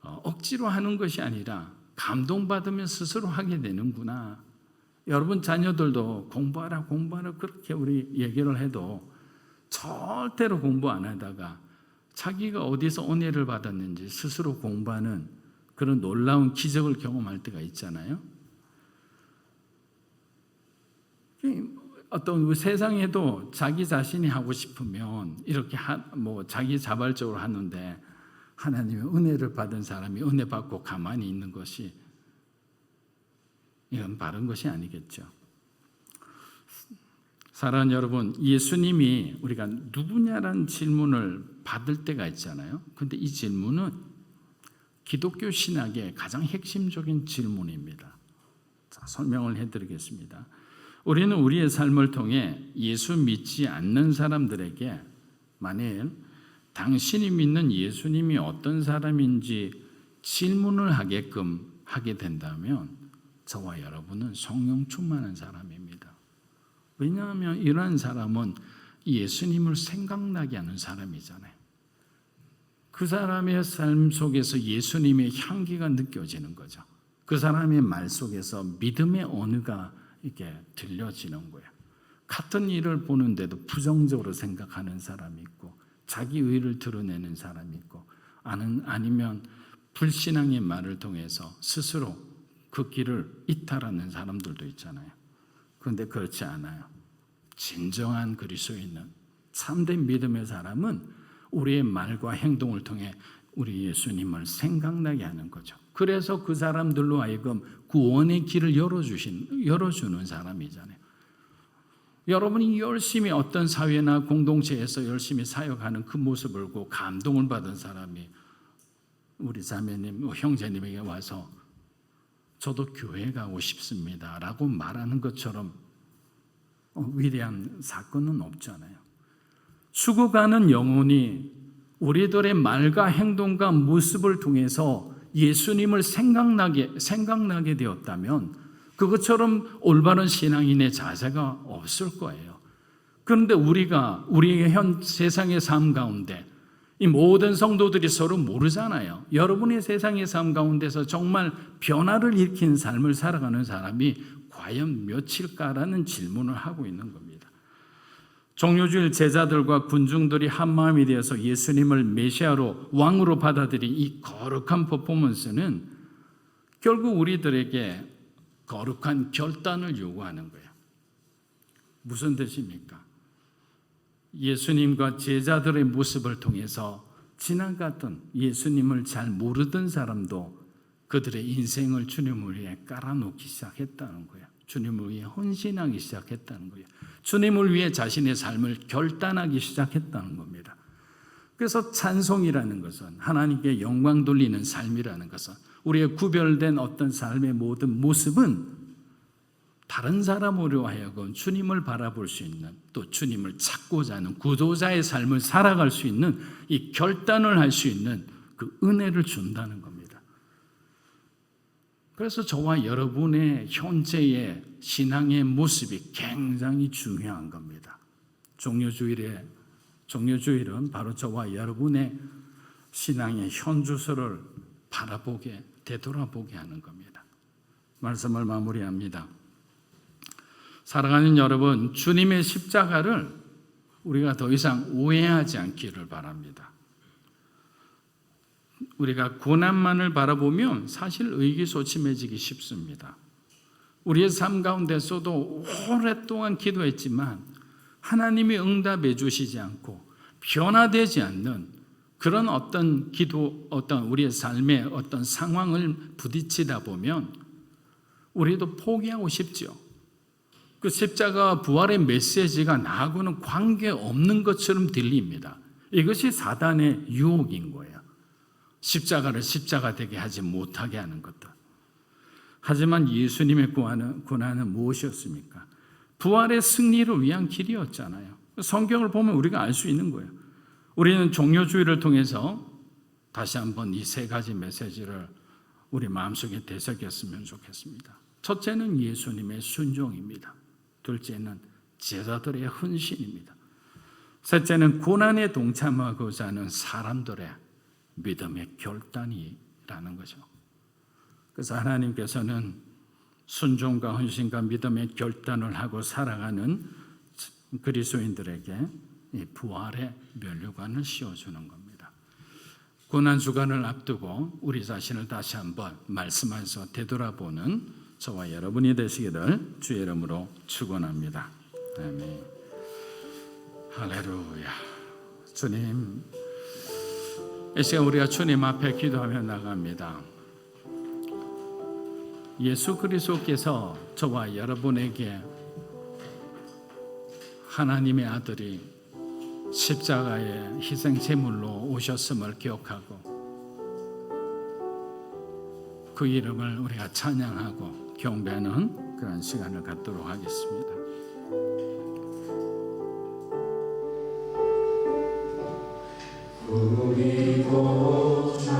억지로 하는 것이 아니라 감동받으면 스스로 하게 되는구나. 여러분 자녀들도 공부하라 그렇게 우리 얘기를 해도 절대로 공부 안 하다가 자기가 어디서 은혜를 받았는지 스스로 공부하는 그런 놀라운 기적을 경험할 때가 있잖아요. 어떤 세상에도 자기 자신이 하고 싶으면 이렇게 자기 자발적으로 하는데, 하나님의 은혜를 받은 사람이 은혜 받고 가만히 있는 것이, 이건 바른 것이 아니겠죠. 사랑하는 여러분, 예수님이 우리가 누구냐라는 질문을 받을 때가 있잖아요. 근데 이 질문은 기독교 신학의 가장 핵심적인 질문입니다. 자, 설명을 해드리겠습니다. 우리는 우리의 삶을 통해 예수 믿지 않는 사람들에게 만일 당신이 믿는 예수님이 어떤 사람인지 질문을 하게끔 하게 된다면 저와 여러분은 성령 충만한 사람입니다. 왜냐하면 이러한 사람은 예수님을 생각나게 하는 사람이잖아요. 그 사람의 삶 속에서 예수님의 향기가 느껴지는 거죠. 그 사람의 말 속에서 믿음의 언어가 이렇게 들려지는 거예요. 같은 일을 보는데도 부정적으로 생각하는 사람이 있고, 자기 의를 드러내는 사람이 있고, 아니면 불신앙의 말을 통해서 스스로 그 길을 이탈하는 사람들도 있잖아요. 그런데 그렇지 않아요. 진정한 그리스도인은, 참된 믿음의 사람은 우리의 말과 행동을 통해 우리 예수님을 생각나게 하는 거죠. 그래서 그 사람들로 하여금 구원의 길을 열어주는 사람이잖아요. 여러분이 열심히 어떤 사회나 공동체에서 열심히 사역하는 그 모습을 보고 감동을 받은 사람이 우리 자매님, 형제님에게 와서 저도 교회 가고 싶습니다 라고 말하는 것처럼 위대한 사건은 없잖아요. 죽어가는 영혼이 우리들의 말과 행동과 모습을 통해서 예수님을 생각나게 되었다면 그것처럼 올바른 신앙인의 자세가 없을 거예요. 그런데 우리의 현 세상의 삶 가운데 이 모든 성도들이 서로 모르잖아요. 여러분의 세상의 삶 가운데서 정말 변화를 일으킨 삶을 살아가는 사람이 과연 몇일까라는 질문을 하고 있는 겁니다. 종료주일 제자들과 군중들이 한마음이 되어서 예수님을 메시아로 왕으로 받아들인 이 거룩한 퍼포먼스는 결국 우리들에게 거룩한 결단을 요구하는 거예요. 무슨 뜻입니까? 예수님과 제자들의 모습을 통해서 지나갔던 예수님을 잘 모르던 사람도 그들의 인생을 주님을 위해 깔아놓기 시작했다는 거예요. 주님을 위해 헌신하기 시작했다는 거예요. 주님을 위해 자신의 삶을 결단하기 시작했다는 겁니다. 그래서 찬송이라는 것은, 하나님께 영광 돌리는 삶이라는 것은, 우리의 구별된 어떤 삶의 모든 모습은 다른 사람으로 하여금 주님을 바라볼 수 있는, 또 주님을 찾고자 하는 구도자의 삶을 살아갈 수 있는 이 결단을 할 수 있는 그 은혜를 준다는 겁니다. 그래서 저와 여러분의 현재의 신앙의 모습이 굉장히 중요한 겁니다. 종료주일은 바로 저와 여러분의 신앙의 현주소를 되돌아보게 하는 겁니다. 말씀을 마무리합니다. 사랑하는 여러분, 주님의 십자가를 우리가 더 이상 오해하지 않기를 바랍니다. 우리가 고난만을 바라보면 사실 의기소침해지기 쉽습니다. 우리의 삶 가운데서도 오랫동안 기도했지만 하나님이 응답해 주시지 않고 변화되지 않는 그런 어떤 우리의 삶의 어떤 상황을 부딪히다 보면 우리도 포기하고 싶죠. 그 십자가와 부활의 메시지가 나하고는 관계없는 것처럼 들립니다. 이것이 사단의 유혹인 거예요. 십자가를 십자가 되게 하지 못하게 하는 것들. 하지만 예수님의 고난은 무엇이었습니까? 부활의 승리를 위한 길이었잖아요. 성경을 보면 우리가 알 수 있는 거예요. 우리는 종료주의를 통해서 다시 한번 이 세 가지 메시지를 우리 마음속에 되새겼으면 좋겠습니다. 첫째는 예수님의 순종입니다. 둘째는 제자들의 헌신입니다. 셋째는 고난에 동참하고자 하는 사람들의 믿음의 결단이라는 거죠. 그래서 하나님께서는 순종과 헌신과 믿음의 결단을 하고 살아가는 그리스도인들에게 이 부활의 면류관을 씌워주는 겁니다. 고난주간을 앞두고 우리 자신을 다시 한번 말씀하셔서 되돌아보는 저와 여러분이 되시기를 주의 이름으로 축원합니다. 아멘. 할렐루야. 주님, 이 시간 우리가 주님 앞에 기도하며 나갑니다. 예수 그리스도께서 저와 여러분에게 하나님의 아들이 십자가의 희생 제물로 오셨음을 기억하고 그 이름을 우리가 찬양하고 경배하는 그런 시간을 갖도록 하겠습니다. 우리 보좌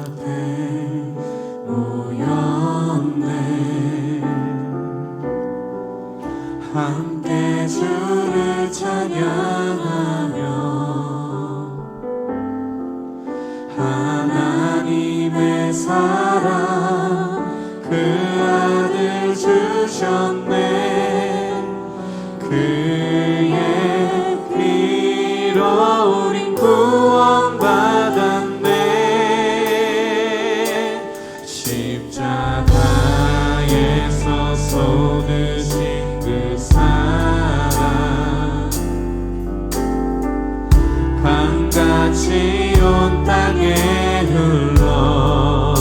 앞에 모였네. 함께 주를 찬양하며 하나님의 사랑 그 아들 주셨네. 그의 피로 우린 구원받았네. 십자가에서 쏟으신 그 사랑 강같이 온 땅에 흘러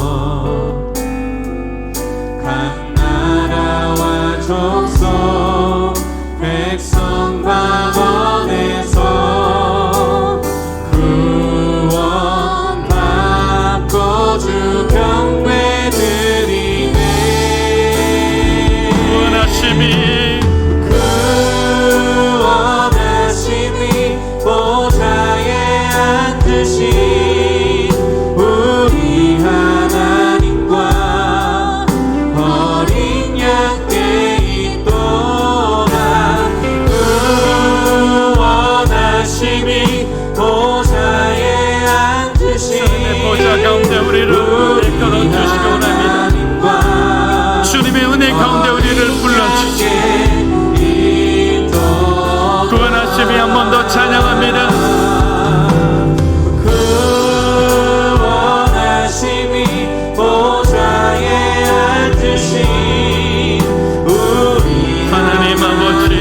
각 나라와 족속 백성 방언에서 구원받고 주 경배 드리네. 원하심이 구원하심이 보좌에 앉으신 우리 하나님과 어린 양께 있도다. 구원하심이 보좌에 앉으신 보좌 가운데 우리를 이끌어 주시기 원합니다. 주님의 은혜 가운데 우리를 불러주시고 구원하심이 한 번 더 찬양합니다. 구원하심이 보좌에 앉으신 우리 하나님 아버지,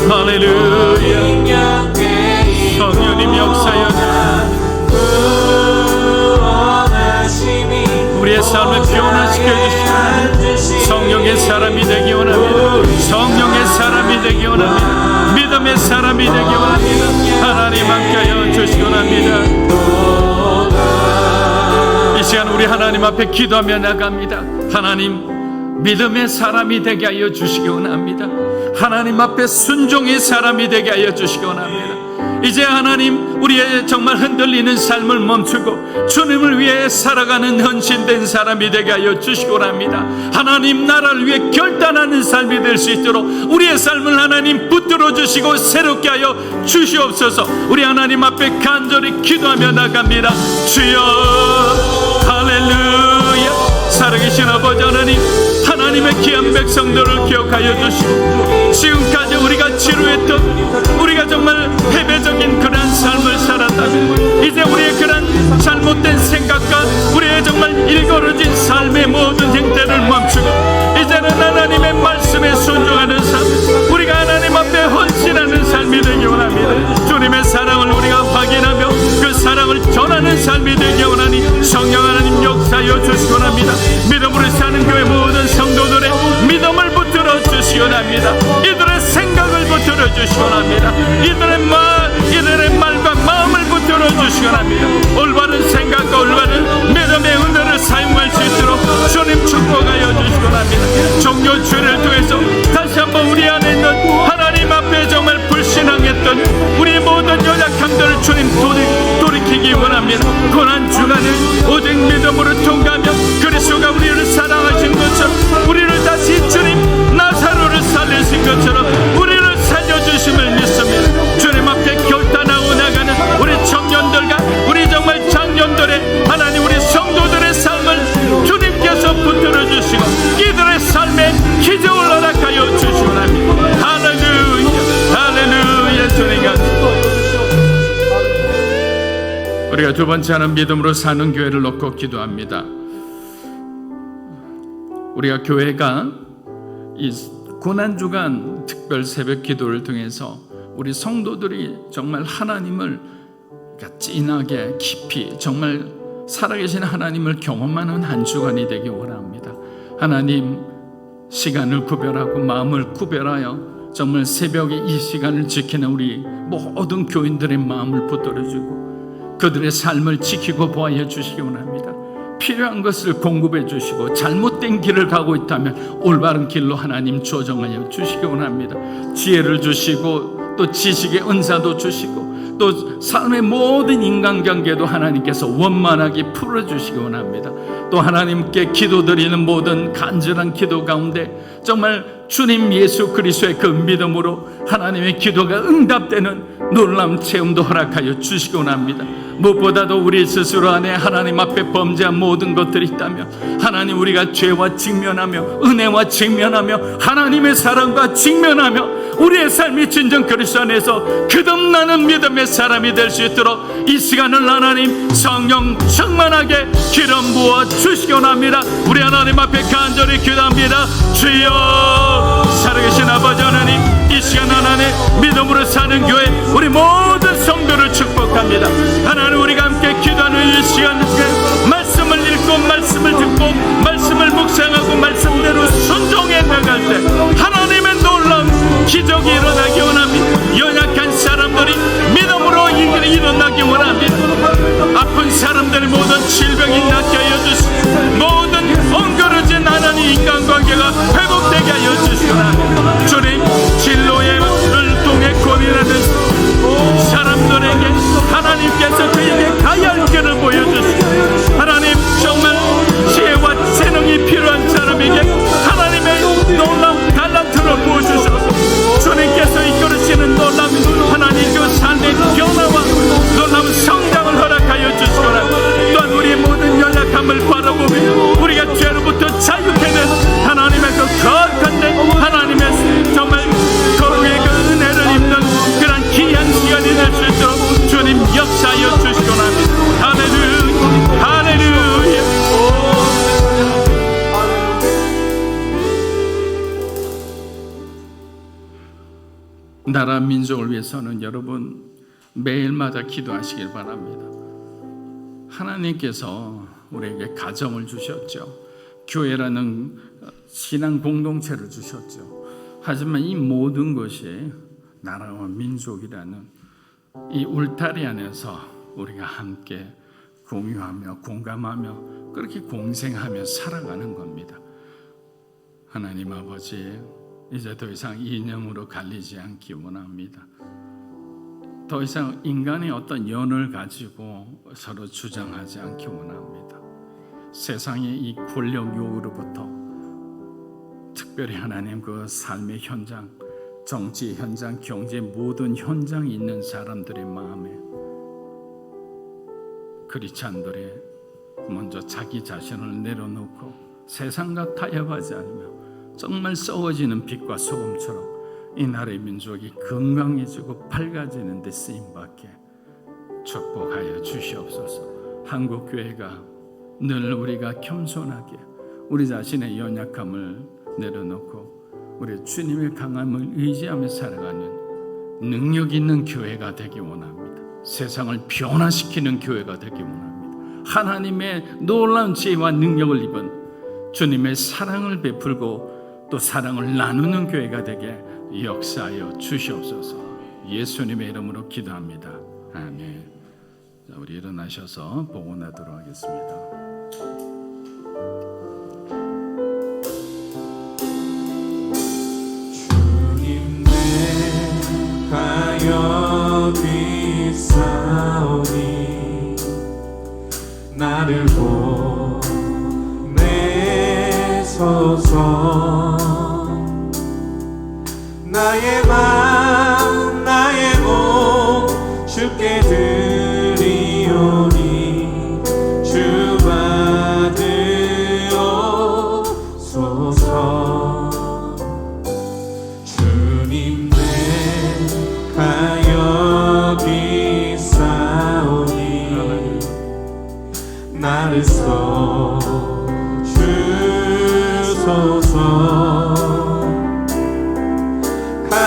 할렐루야. 성령님 역사여 우리의 삶을 변화시켜 주시고 성령의 사람이 되기 원합니다. 성령의 사람이 되기 원합니다. 믿음의 사람이 되기 원합니다. 하나님 함께하여 주시기 원합니다. 이 시간 우리 하나님 앞에 기도하며 나갑니다. 하나님, 믿음의 사람이 되게 하여 주시기 원합니다. 하나님 앞에 순종의 사람이 되게 하여 주시기 원합니다. 이제 하나님, 우리의 정말 흔들리는 삶을 멈추고 주님을 위해 살아가는 헌신된 사람이 되게 하여 주시기 원합니다. 하나님 나라를 위해 결단하는 삶이 될 수 있도록 우리의 삶을 하나님 붙들어 주시고 새롭게 하여 주시옵소서. 우리 하나님 앞에 간절히 기도하며 나갑니다. 주여, 할렐루야. 살아계신 아버지 하나님, 하나님의 귀한 백성들을 기억하여 주시고 지금까지 우리가 지루했던, 우리가 정말 패배적인 그런 삶을 살았다면 이제 우리의 그런 잘못된 생각과 우리의 정말 일거러진 삶의 모든 행태를 멈추고 이제는 하나님의 말씀에 순종하는 삶, 우리가 하나님 앞에 헌신하는 삶이 되기 원합니다. 주님의 사랑을 우리가 확인하며 그 사랑을 전하는 삶이 되기 원하니 성령 하나님 역사하여 주시기 원합니다. 믿음으로 사는 교회 모든 성도들의 믿음을 붙들어 주시기 원합니다. 이들의 생각을 붙들어 주시기 원합니다. 이들의 말과 마음을 붙들어 주시기 원합니다. 올바른 생각과 올바른 믿음의 은혜를 사용할 수 있도록 주님 축복하여 주시기 원합니다. 종교 죄를 통해서 다시 한번 우리 안에 있는 하나님 앞에 정말 불신앙했던 우리의 모든 연약함들을 주님 돌이키기 원합니다. 고난 주간을 오직 믿음으로 통과하며 그리스도가 우리를 사랑하신 것처럼 우리를 다시 주님 나사로를 살리신 것처럼 우리를 살려주심을 믿습니다. 주님 앞에 결단하고 나가는 우리 청년들과 우리 정말 장년들의 하나님, 우리 성도들의 삶을 주님께서 붙들어 주시고 이들의 삶에 기적을 허락하여 주시기 원합니다. 할렐루야, 할렐루야. 주님 우리가 두 번째 하는 믿음으로 사는 교회를 놓고 기도합니다. 우리가 교회가 이 고난주간 특별 새벽 기도를 통해서 우리 성도들이 정말 하나님을 진하게 깊이 정말 살아계신 하나님을 경험하는 한 주간이 되기 원합니다. 하나님, 시간을 구별하고 마음을 구별하여 정말 새벽에 이 시간을 지키는 우리 모든 교인들의 마음을 붙들어주고 그들의 삶을 지키고 보호해 주시기 원합니다. 필요한 것을 공급해 주시고 잘못된 길을 가고 있다면 올바른 길로 하나님 조정하여 주시기 원합니다. 지혜를 주시고 또 지식의 은사도 주시고 또 삶의 모든 인간관계도 하나님께서 원만하게 풀어주시기 원합니다. 또 하나님께 기도드리는 모든 간절한 기도 가운데 정말 주님 예수 그리스도의 그 믿음으로 하나님의 기도가 응답되는 놀라운 체험도 허락하여 주시기 원합니다. 무엇보다도 우리 스스로 안에 하나님 앞에 범죄한 모든 것들이 있다면 하나님, 우리가 죄와 직면하며 은혜와 직면하며 하나님의 사랑과 직면하며 우리의 삶이 진정 그리스도 안에서 거듭나는 믿음의 사람이 될 수 있도록 이 시간을 하나님 성령 충만하게 기름 부어 주시기 원합니다. 우리 하나님 앞에 간절히 기도합니다. 주여, 살아계신 아버지 하나님, 이 시간 하나님 믿음으로 사는 교회 우리 모든 성도를 축복합니다. 하나님, 우리가 함께 기도하는 이 시간 말씀을 읽고 말씀을 듣고 말씀을 묵상하고 말씀대로 순종해 나갈 때 하나님의 놀라운 기적이 일어나기 원합니다. 연약한 사람들이 믿음으로 일어나기 원합니다. 아픈 사람들의 모든 질병이 낫게 하여 주시고 모든 엉거러진 하나님 인간관계가 회복되게 하여 주시기 원합니다. 주님, 진로를 통해 고민하는 사람들에게 하나님께서 그에게 가야 할 길을 보여주시고 하나님, 정말 지혜와 재능이 필요한 사람에게 하나님의 놀라운 달란트를 부어주셔서 주님께서 이끌으시는 놀라운 하나님 그 삶의 변화와 놀라운 성장을 허락하여 주시거나 또한 우리의 모든 연약함을 바라보며 우리가 죄로부터 자유케는 하나님의 그 거룩한데 하나님의 정말 거룩의 그 은혜를 입는 그런 귀한 시간이 될 수 있도록 주님 역사하여 주시거나 할렐루야, 할렐루야. 나라 민족을 위해서는 여러분 매일마다 기도하시길 바랍니다. 하나님께서 우리에게 가정을 주셨죠. 교회라는 신앙 공동체를 주셨죠. 하지만 이 모든 것이 나라와 민족이라는 이 울타리 안에서 우리가 함께 공유하며 공감하며 그렇게 공생하며 살아가는 겁니다. 하나님 아버지, 이제 더 이상 이념으로 갈리지 않기 원합니다. 더 이상 인간의 어떤 연을 가지고 서로 주장하지 않기 원합니다. 세상의 이 권력 요구로부터 특별히 하나님 그 삶의 현장, 정치 현장, 경제 모든 현장에 있는 사람들의 마음에 크리스찬들이 먼저 자기 자신을 내려놓고 세상과 타협하지 않으며 정말 썩어지는 빛과 소금처럼 이 나라의 민족이 건강해지고 밝아지는 데 쓰임받게 축복하여 주시옵소서. 한국교회가 늘 우리가 겸손하게 우리 자신의 연약함을 내려놓고 우리 주님의 강함을 의지하며 살아가는 능력 있는 교회가 되기 원합니다. 세상을 변화시키는 교회가 되기 원합니다. 하나님의 놀라운 지혜와 능력을 입은 주님의 사랑을 베풀고 또 사랑을 나누는 교회가 되게 역사하여 주시옵소서. 예수님의 이름으로 기도합니다. 아멘. 자, 우리 일어나셔서 복원하도록 하겠습니다. 주님 내가 여기 있사오니 나를 보내소서. 나의 마음 나의 몸 주께 드리오니 주 받으옵소서. 주님 내가 여기 있사오니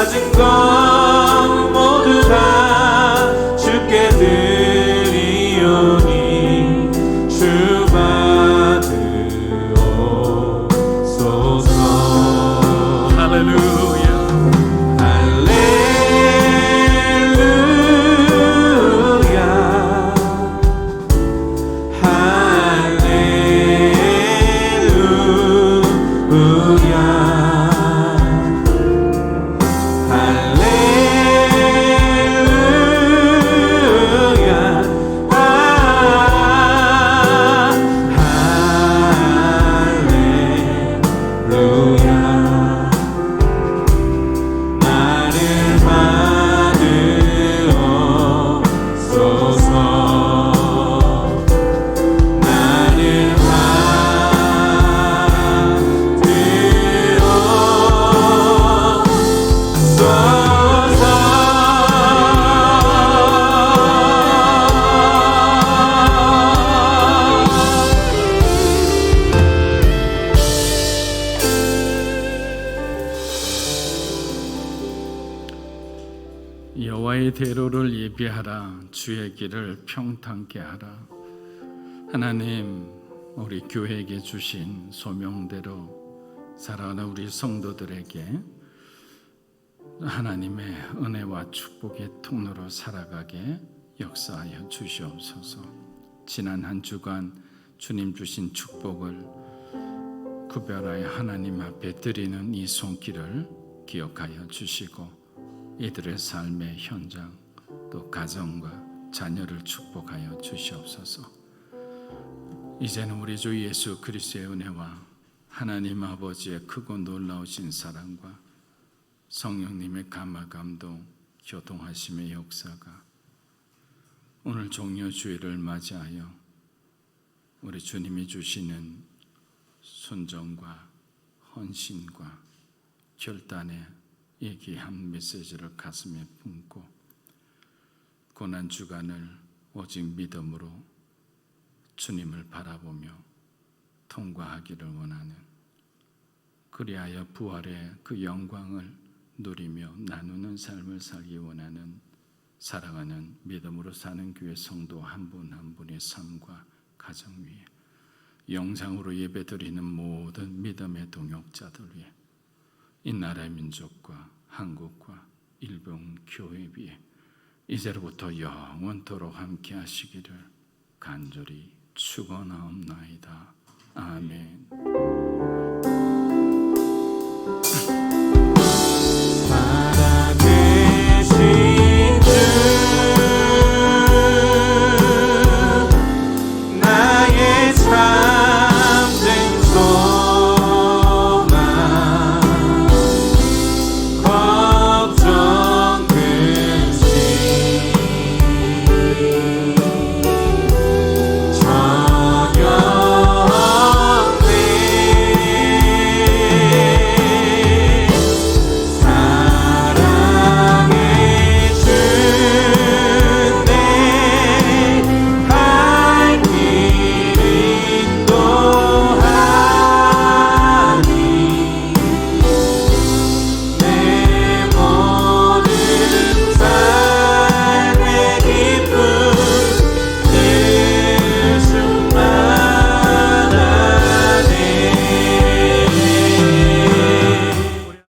가진 것 모두 다 주께 드리오니 주 받으옵소서. 할렐루야. 여호와의 대로를 예비하라. 주의 길을 평탄케 하라. 하나님, 우리 교회에게 주신 소명대로 사랑하는 우리 성도들에게 하나님의 은혜와 축복의 통로로 살아가게 역사하여 주시옵소서. 지난 한 주간 주님 주신 축복을 구별하여 하나님 앞에 드리는 이 손길을 기억하여 주시고 이들의 삶의 현장 또 가정과 자녀를 축복하여 주시옵소서. 이제는 우리 주 예수 그리스도의 은혜와 하나님 아버지의 크고 놀라우신 사랑과 성령님의 감화 감동 교통하심의 역사가 오늘 종려 주일을 맞이하여 우리 주님이 주시는 순종과 헌신과 결단의 이 귀한 메시지를 가슴에 품고 고난 주간을 오직 믿음으로 주님을 바라보며 통과하기를 원하는, 그리하여 부활의 그 영광을 누리며 나누는 삶을 살기 원하는 사랑하는 믿음으로 사는 교회 성도 한 분 한 분의 삶과 가정 위에, 영상으로 예배드리는 모든 믿음의 동역자들 위에, 이 나라의 민족과 한국과 일본 교회 위에 이제로부터 영원토록 함께 하시기를 간절히 축원하옵나이다. 아멘.